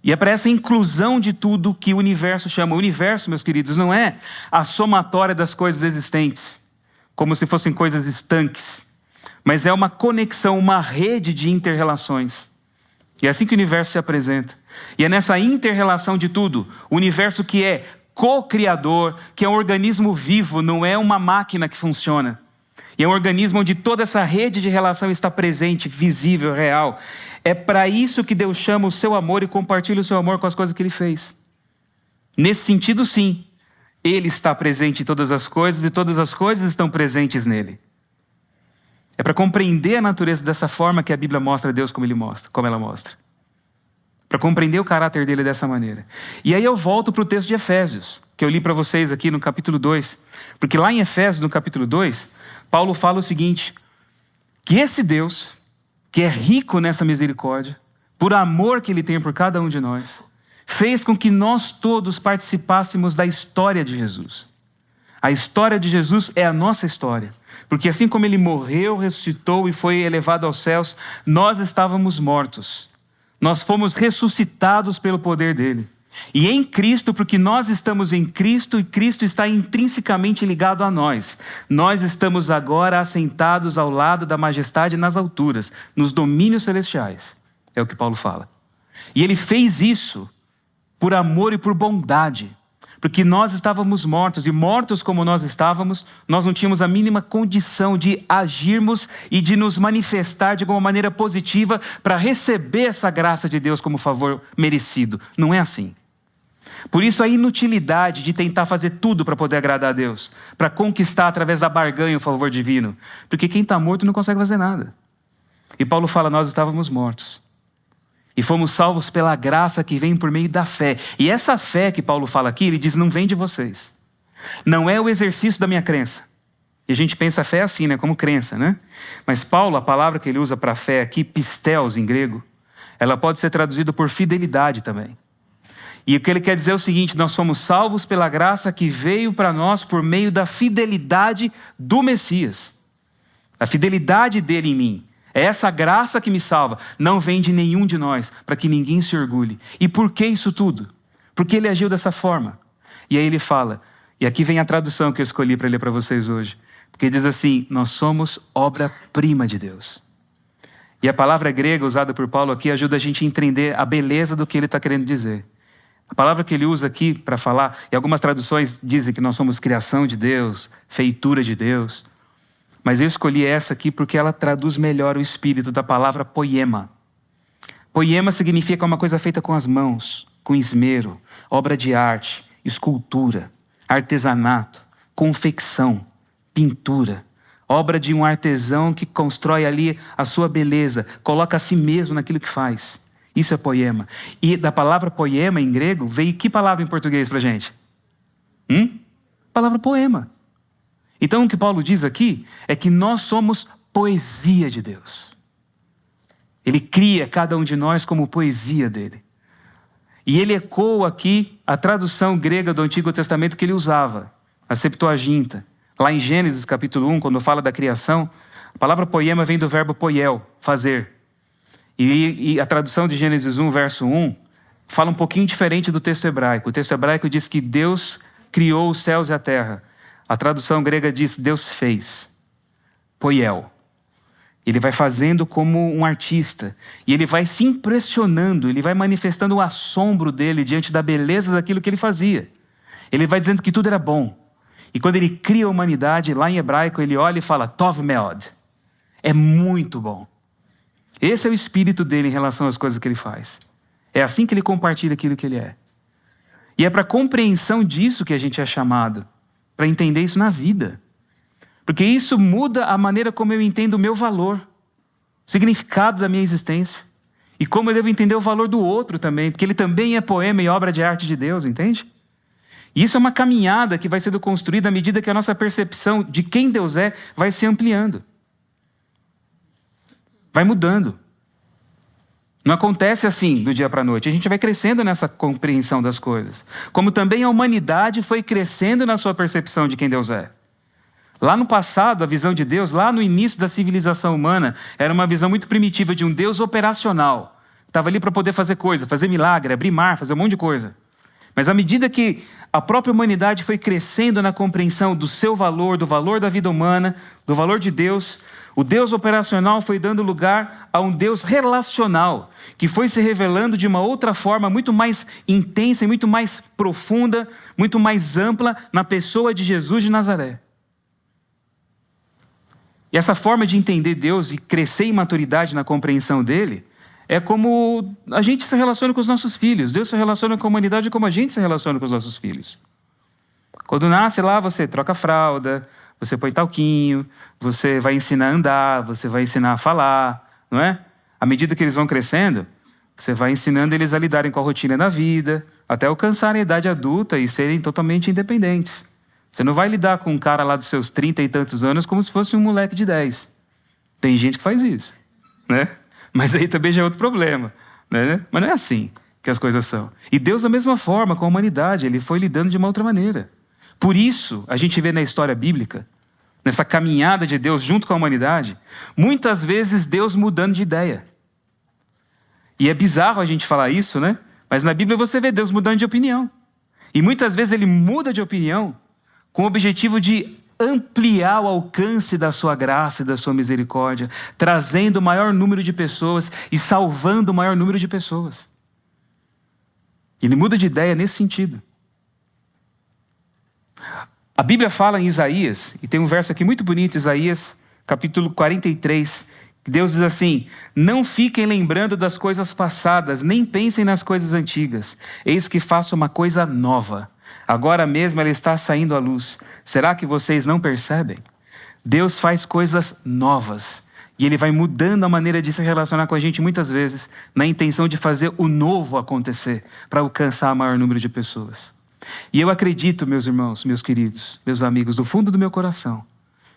E é para essa inclusão de tudo que o universo chama. O universo, meus queridos, não é a somatória das coisas existentes, como se fossem coisas estanques, mas é uma conexão, uma rede de inter-relações. E é assim que o universo se apresenta. E é nessa inter-relação de tudo, o universo que é co-criador, que é um organismo vivo, não é uma máquina que funciona. E é um organismo onde toda essa rede de relação está presente, visível, real. É para isso que Deus chama o seu amor e compartilha o seu amor com as coisas que Ele fez. Nesse sentido, sim, Ele está presente em todas as coisas e todas as coisas estão presentes nele. É para compreender a natureza dessa forma que a Bíblia mostra a Deus como ela mostra. Para compreender o caráter dele dessa maneira. E aí eu volto para o texto de Efésios, que eu li para vocês aqui no capítulo 2. Porque lá em Efésios, no capítulo 2, Paulo fala o seguinte: que esse Deus, que é rico nessa misericórdia, por amor que Ele tem por cada um de nós, fez com que nós todos participássemos da história de Jesus. A história de Jesus é a nossa história. Porque assim como Ele morreu, ressuscitou e foi elevado aos céus, nós estávamos mortos. Nós fomos ressuscitados pelo poder dele. E em Cristo, porque nós estamos em Cristo e Cristo está intrinsecamente ligado a nós. Nós estamos agora assentados ao lado da majestade nas alturas, nos domínios celestiais. É o que Paulo fala. E ele fez isso por amor e por bondade. Porque nós estávamos mortos, e mortos como nós estávamos, nós não tínhamos a mínima condição de agirmos e de nos manifestar de alguma maneira positiva para receber essa graça de Deus como favor merecido. Não é assim. Por isso a inutilidade de tentar fazer tudo para poder agradar a Deus, para conquistar através da barganha o favor divino. Porque quem está morto não consegue fazer nada. E Paulo fala, nós estávamos mortos. E fomos salvos pela graça que vem por meio da fé. E essa fé que Paulo fala aqui, ele diz, não vem de vocês. Não é o exercício da minha crença. E a gente pensa a fé assim, né? Como crença, né? Mas Paulo, a palavra que ele usa para fé aqui, pisteos em grego, ela pode ser traduzida por fidelidade também. E o que ele quer dizer é o seguinte, nós fomos salvos pela graça que veio para nós por meio da fidelidade do Messias. A fidelidade dele em mim. É essa graça que me salva. Não vem de nenhum de nós, para que ninguém se orgulhe. E por que isso tudo? Porque ele agiu dessa forma. E aí ele fala, e aqui vem a tradução que eu escolhi para ler para vocês hoje. Porque diz assim, nós somos obra-prima de Deus. E a palavra grega usada por Paulo aqui ajuda a gente a entender a beleza do que ele está querendo dizer. A palavra que ele usa aqui para falar, e algumas traduções dizem que nós somos criação de Deus, feitura de Deus. Mas eu escolhi essa aqui porque ela traduz melhor o espírito da palavra poema. Poema significa uma coisa feita com as mãos, com esmero, obra de arte, escultura, artesanato, confecção, pintura. Obra de um artesão que constrói ali a sua beleza, coloca a si mesmo naquilo que faz. Isso é poema. E da palavra poema em grego, veio que palavra em português pra gente? Palavra poema. Então o que Paulo diz aqui é que nós somos poesia de Deus. Ele cria cada um de nós como poesia dele. E ele ecoa aqui a tradução grega do Antigo Testamento que ele usava, a Septuaginta. Lá em Gênesis capítulo 1, quando fala da criação, a palavra poema vem do verbo poiel, fazer. E a tradução de Gênesis 1, verso 1, fala um pouquinho diferente do texto hebraico. O texto hebraico diz que Deus criou os céus e a terra. A tradução grega diz Deus fez. Poiel. Ele vai fazendo como um artista. E ele vai se impressionando, ele vai manifestando o assombro dele diante da beleza daquilo que ele fazia. Ele vai dizendo que tudo era bom. E quando ele cria a humanidade, lá em hebraico, ele olha e fala, Tov Meod. É muito bom. Esse é o espírito dele em relação às coisas que ele faz. É assim que ele compartilha aquilo que ele é. E é para a compreensão disso que a gente é chamado. Para entender isso na vida. Porque isso muda a maneira como eu entendo o meu valor. O significado da minha existência. E como eu devo entender o valor do outro também. Porque ele também é poema e obra de arte de Deus, entende? E isso é uma caminhada que vai sendo construída à medida que a nossa percepção de quem Deus é vai se ampliando. Vai mudando. Não acontece assim do dia para a noite. A gente vai crescendo nessa compreensão das coisas. Como também a humanidade foi crescendo na sua percepção de quem Deus é. Lá no passado, a visão de Deus, lá no início da civilização humana, era uma visão muito primitiva de um Deus operacional. Estava ali para poder fazer coisa, fazer milagre, abrir mar, fazer um monte de coisa. Mas à medida que a própria humanidade foi crescendo na compreensão do seu valor, do valor da vida humana, do valor de Deus, o Deus operacional foi dando lugar a um Deus relacional, que foi se revelando de uma outra forma muito mais intensa e muito mais profunda, muito mais ampla na pessoa de Jesus de Nazaré. E essa forma de entender Deus e crescer em maturidade na compreensão dele é como a gente se relaciona com os nossos filhos. Deus se relaciona com a humanidade como a gente se relaciona com os nossos filhos. Quando nasce lá, você troca a fralda, você põe talquinho, você vai ensinar a andar, você vai ensinar a falar, não é? À medida que eles vão crescendo, você vai ensinando eles a lidarem com a rotina da vida, até alcançarem a idade adulta e serem totalmente independentes. Você não vai lidar com um cara lá dos seus 30 e tantos anos como se fosse um moleque de 10. Tem gente que faz isso, né? Mas aí também já é outro problema, né? Mas não é assim que as coisas são. E Deus, da mesma forma, com a humanidade, ele foi lidando de uma outra maneira. Por isso, a gente vê na história bíblica, nessa caminhada de Deus junto com a humanidade, muitas vezes Deus mudando de ideia. E é bizarro a gente falar isso, né? Mas na Bíblia você vê Deus mudando de opinião. E muitas vezes ele muda de opinião com o objetivo de ampliar o alcance da sua graça e da sua misericórdia, trazendo o maior número de pessoas e salvando o maior número de pessoas. Ele muda de ideia nesse sentido. A Bíblia fala em Isaías, e tem um verso aqui muito bonito, Isaías, capítulo 43, que Deus diz assim, não fiquem lembrando das coisas passadas, nem pensem nas coisas antigas, eis que faço uma coisa nova. Agora mesmo ela está saindo à luz. Será que vocês não percebem? Deus faz coisas novas. E Ele vai mudando a maneira de se relacionar com a gente muitas vezes, na intenção de fazer o novo acontecer, para alcançar o maior número de pessoas. E eu acredito, meus irmãos, meus queridos, meus amigos, do fundo do meu coração,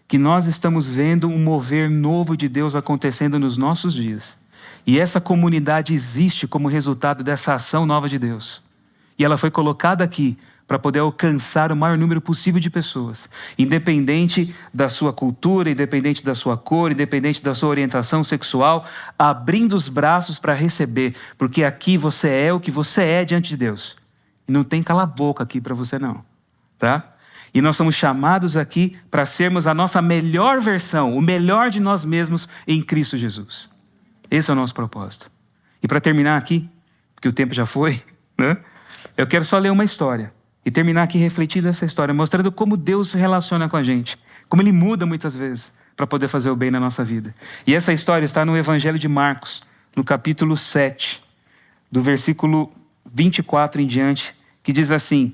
que nós estamos vendo um mover novo de Deus acontecendo nos nossos dias. E essa comunidade existe como resultado dessa ação nova de Deus. E ela foi colocada aqui para poder alcançar o maior número possível de pessoas, independente da sua cultura, independente da sua cor, independente da sua orientação sexual, abrindo os braços para receber, porque aqui você é o que você é diante de Deus. E não tem cala-boca aqui para você não, tá? E nós somos chamados aqui para sermos a nossa melhor versão, o melhor de nós mesmos em Cristo Jesus. Esse é o nosso propósito. E para terminar aqui, porque o tempo já foi, né? Eu quero só ler uma história e terminar aqui refletindo essa história, mostrando como Deus se relaciona com a gente, como Ele muda muitas vezes para poder fazer o bem na nossa vida. E essa história está no Evangelho de Marcos, no capítulo 7, do versículo 24 em diante, que diz assim: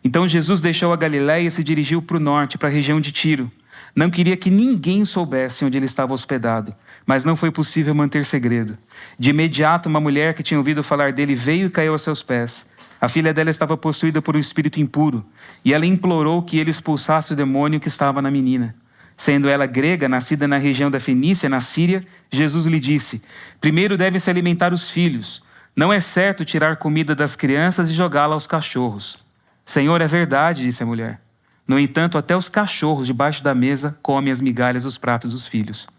Então Jesus deixou a Galiléia e se dirigiu para o norte, para a região de Tiro. Não queria que ninguém soubesse onde ele estava hospedado, mas não foi possível manter segredo. De imediato, uma mulher que tinha ouvido falar dele veio e caiu a seus pés. A filha dela estava possuída por um espírito impuro, e ela implorou que ele expulsasse o demônio que estava na menina. Sendo ela grega, nascida na região da Fenícia, na Síria, Jesus lhe disse: Primeiro deve-se alimentar os filhos. Não é certo tirar comida das crianças e jogá-la aos cachorros. Senhor, é verdade, disse a mulher. No entanto, até os cachorros debaixo da mesa comem as migalhas dos pratos dos filhos.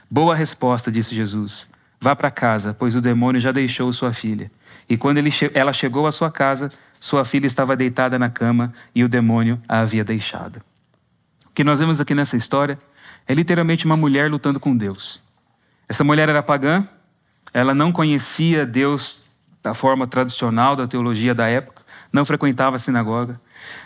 Boa resposta, disse Jesus. Vá para casa, pois o demônio já deixou sua filha. E quando ela chegou à sua casa, sua filha estava deitada na cama e o demônio a havia deixado. O que nós vemos aqui nessa história é literalmente uma mulher lutando com Deus. Essa mulher era pagã, ela não conhecia Deus da forma tradicional da teologia da época, não frequentava a sinagoga,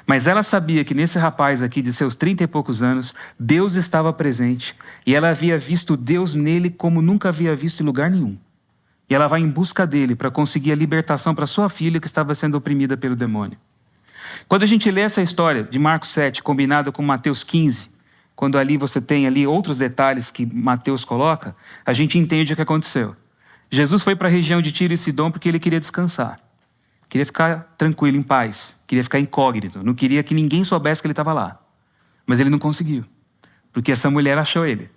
mas ela sabia que nesse rapaz aqui de seus 30 e poucos anos, Deus estava presente e ela havia visto Deus nele como nunca havia visto em lugar nenhum. E ela vai em busca dele para conseguir a libertação para sua filha que estava sendo oprimida pelo demônio. Quando a gente lê essa história de Marcos 7, combinada com Mateus 15, quando ali você tem ali outros detalhes que Mateus coloca, a gente entende o que aconteceu. Jesus foi para a região de Tiro e Sidom porque ele queria descansar. Queria ficar tranquilo, em paz. Queria ficar incógnito. Não queria que ninguém soubesse que ele estava lá. Mas ele não conseguiu. Porque essa mulher achou ele.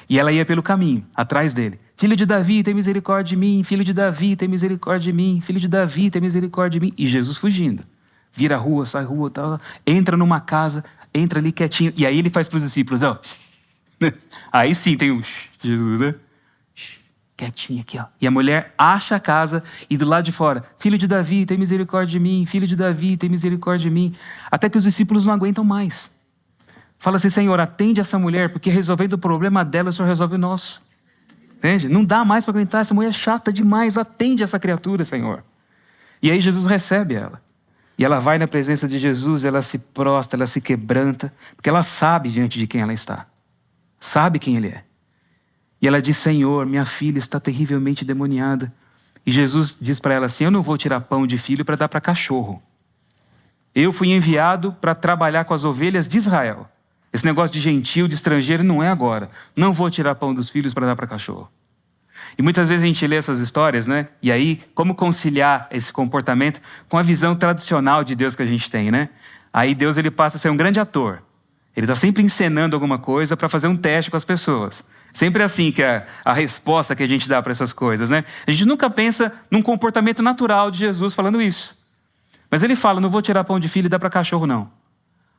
E ela ia pelo caminho, atrás dele. Filho de Davi, tem misericórdia de mim. Filho de Davi, tem misericórdia de mim. Filho de Davi, tem misericórdia de mim. E Jesus fugindo. Vira a rua, sai a rua, tal, entra numa casa, entra ali quietinho. E aí ele faz para os discípulos, ó. Aí sim tem um Jesus, né? Quietinho aqui, ó. E a mulher acha a casa e do lado de fora, filho de Davi, tem misericórdia de mim. Filho de Davi, tem misericórdia de mim. Até que os discípulos não aguentam mais. Fala assim, Senhor, atende essa mulher, porque resolvendo o problema dela, o Senhor resolve o nosso. Entende? Não dá mais para aguentar, essa mulher é chata demais, atende essa criatura, Senhor. E aí Jesus recebe ela. E ela vai na presença de Jesus, ela se prostra, ela se quebranta, porque ela sabe diante de quem ela está. Sabe quem ele é. E ela diz, Senhor, minha filha está terrivelmente demoniada. E Jesus diz para ela assim, eu não vou tirar pão de filho para dar para cachorro. Eu fui enviado para trabalhar com as ovelhas de Israel. Esse negócio de gentil, de estrangeiro, não é agora. Não vou tirar pão dos filhos para dar para cachorro. E muitas vezes a gente lê essas histórias, né? E aí, como conciliar esse comportamento com a visão tradicional de Deus que a gente tem, né? Aí Deus ele passa a ser um grande ator. Ele está sempre encenando alguma coisa para fazer um teste com as pessoas. Sempre assim que é a resposta que a gente dá para essas coisas, né? A gente nunca pensa num comportamento natural de Jesus falando isso. Mas ele fala, não vou tirar pão de filho e dar para cachorro, não.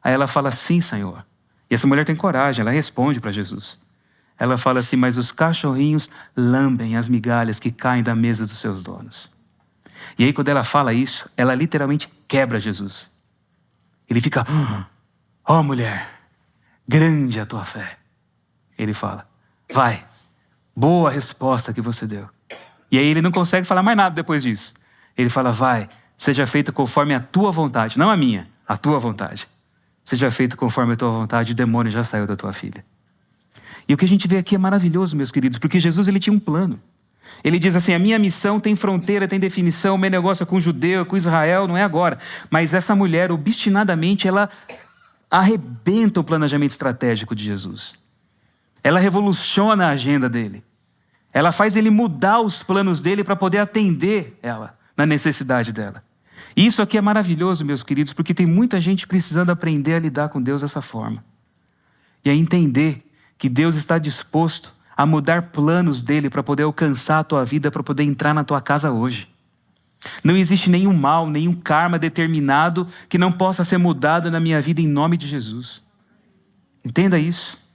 Aí ela fala, sim, Senhor. E essa mulher tem coragem, ela responde para Jesus. Ela fala assim, mas os cachorrinhos lambem as migalhas que caem da mesa dos seus donos. E aí quando ela fala isso, ela literalmente quebra Jesus. Ele fica, ó mulher, grande a tua fé. Ele fala, vai, boa resposta que você deu. E aí ele não consegue falar mais nada depois disso. Ele fala, vai, seja feito conforme a tua vontade, não a minha, a tua vontade. Seja feito conforme a tua vontade, o demônio já saiu da tua filha. E o que a gente vê aqui é maravilhoso, meus queridos, porque Jesus ele tinha um plano. Ele diz assim, a minha missão tem fronteira, tem definição, o meu negócio é com o judeu, com Israel, não é agora. Mas essa mulher, obstinadamente, ela arrebenta o planejamento estratégico de Jesus. Ela revoluciona a agenda dele. Ela faz ele mudar os planos dele para poder atender ela na necessidade dela. E isso aqui é maravilhoso, meus queridos, porque tem muita gente precisando aprender a lidar com Deus dessa forma. E a entender que Deus está disposto a mudar planos dele para poder alcançar a tua vida, para poder entrar na tua casa hoje. Não existe nenhum mal, nenhum karma determinado que não possa ser mudado na minha vida em nome de Jesus. Entenda isso.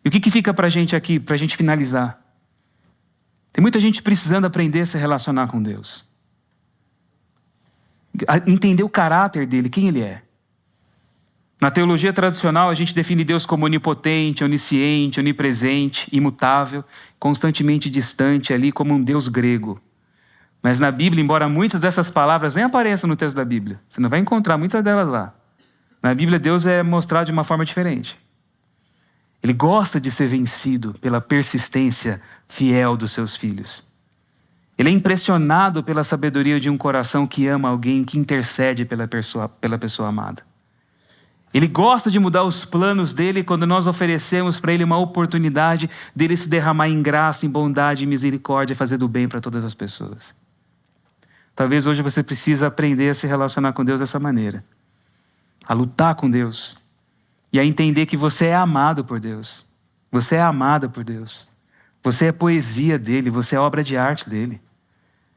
E o que fica pra gente aqui, pra gente finalizar? Tem muita gente precisando aprender a se relacionar com Deus. Entender o caráter dele, quem ele é. Na teologia tradicional, a gente define Deus como onipotente, onisciente, onipresente, imutável, constantemente distante ali, como um Deus grego. Mas na Bíblia, embora muitas dessas palavras nem apareçam no texto da Bíblia, você não vai encontrar muitas delas lá. Na Bíblia, Deus é mostrado de uma forma diferente. Ele gosta de ser vencido pela persistência fiel dos seus filhos. Ele é impressionado pela sabedoria de um coração que ama alguém, que intercede pela pessoa amada. Ele gosta de mudar os planos dele quando nós oferecemos para ele uma oportunidade dele se derramar em graça, em bondade, em misericórdia e fazer do bem para todas as pessoas. Talvez hoje você precise aprender a se relacionar com Deus dessa maneira. A lutar com Deus. E a entender que você é amado por Deus. Você é amada por Deus. Você é poesia dele, você é obra de arte dele.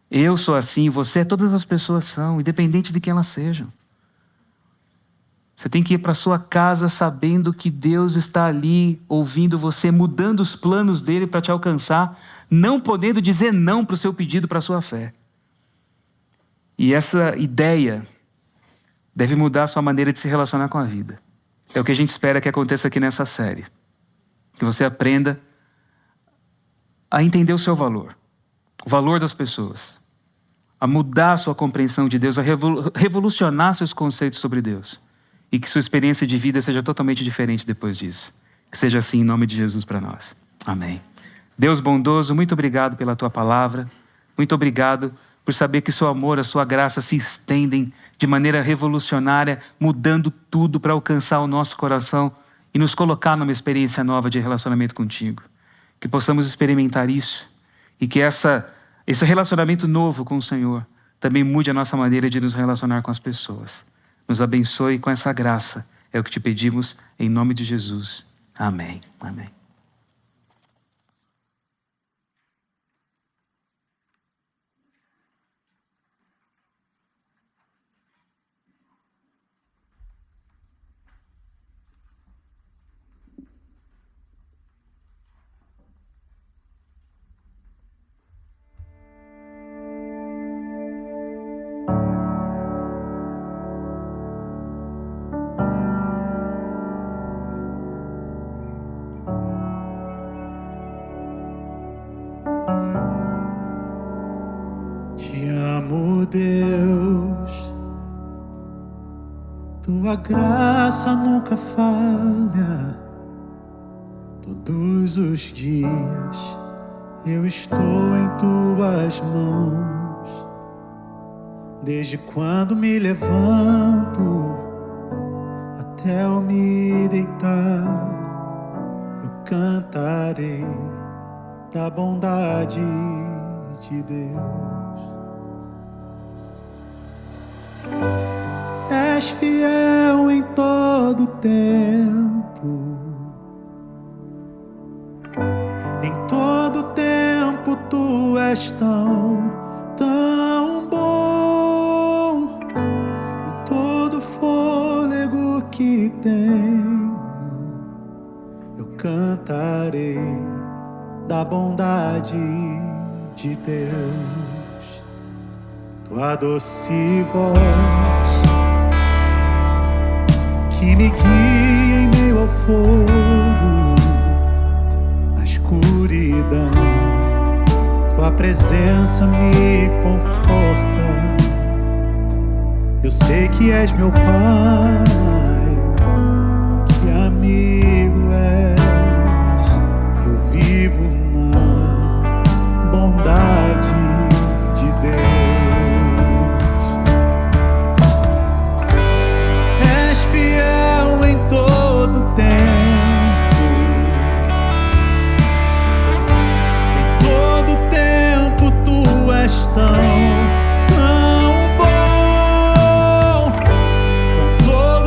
Eu sou assim, você, todas as pessoas são, independente de quem elas sejam. Você tem que ir para sua casa sabendo que Deus está ali, ouvindo você, mudando os planos dele para te alcançar, não podendo dizer não para o seu pedido, para a sua fé. E essa ideia deve mudar a sua maneira de se relacionar com a vida. É o que a gente espera que aconteça aqui nessa série. Que você aprenda a entender o seu valor, o valor das pessoas, a mudar a sua compreensão de Deus, a revolucionar seus conceitos sobre Deus. E que sua experiência de vida seja totalmente diferente depois disso. Que seja assim em nome de Jesus para nós. Amém. Deus bondoso, muito obrigado pela tua palavra. Muito obrigado por saber que seu amor, a sua graça se estendem de maneira revolucionária, mudando tudo para alcançar o nosso coração e nos colocar numa experiência nova de relacionamento contigo. Que possamos experimentar isso e que esse relacionamento novo com o Senhor também mude a nossa maneira de nos relacionar com as pessoas. Nos abençoe com essa graça. É o que te pedimos em nome de Jesus. Amém. Amém. Deus, tua graça nunca falha. Todos os dias eu estou em tuas mãos. Desde quando me levanto até eu me deitar, eu cantarei da bondade de Deus. És fiel em todo tempo. Em todo tempo tu és tão bom. Em todo fôlego que tenho, eu cantarei da bondade de Deus. Tua doce voz que me guia em meio ao fogo, na escuridão. Tua presença me conforta. Eu sei que és meu Pai, que amigo és. Eu vivo na bondade de Deus. Tão bom, com todo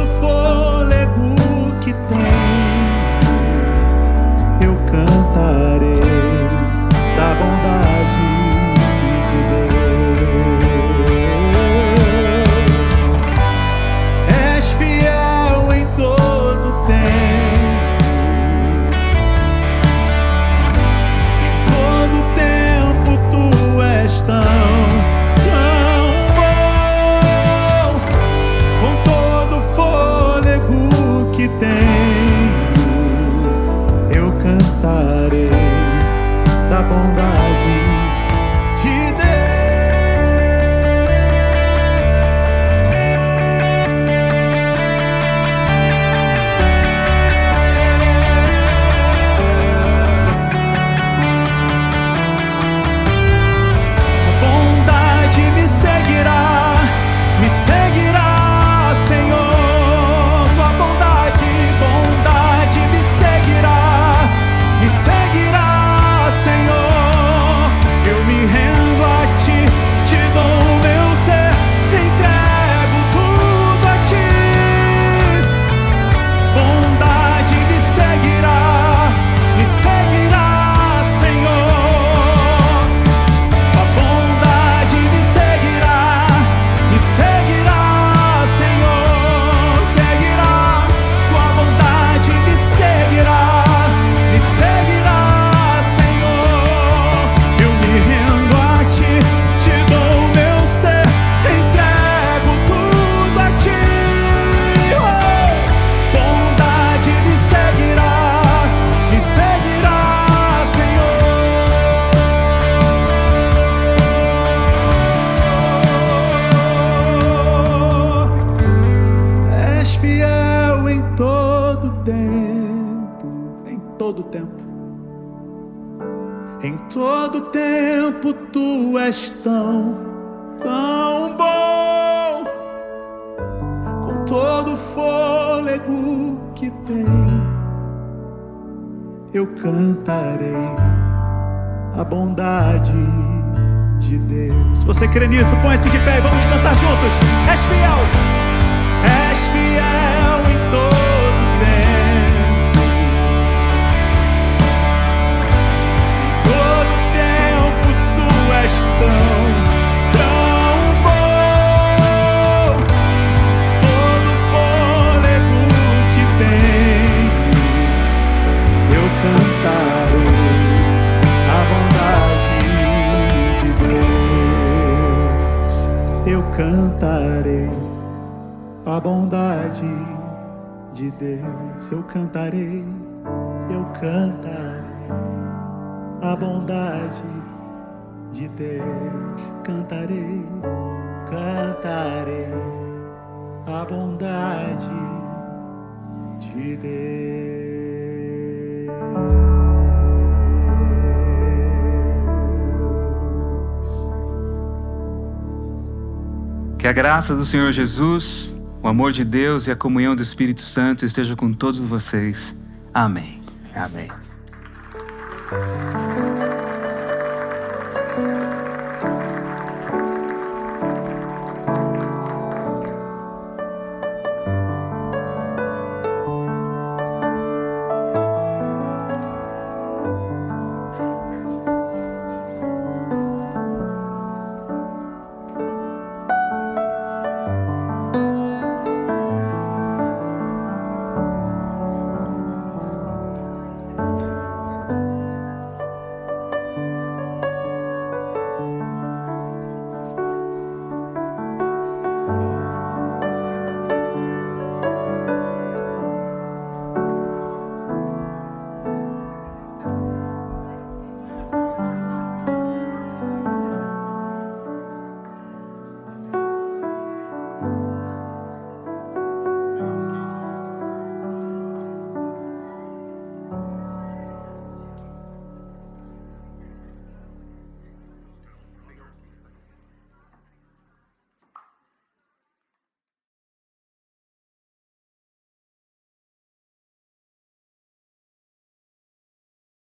tempo. Em todo tempo tu és tão bom. Com todo fôlego que tenho, eu cantarei a bondade de Deus. Se você crê nisso, põe-se de pé e vamos cantar juntos. És fiel em todo tempo. Em todo tempo tu és tão bom. Todo fôlego que tenho, eu cantarei a bondade de Deus. Eu cantarei a bondade de Deus. Eu cantarei a bondade de Deus. Cantarei a bondade de Deus. Que a graça do Senhor Jesus, o amor de Deus e a comunhão do Espírito Santo esteja com todos vocês. Amém. Amém.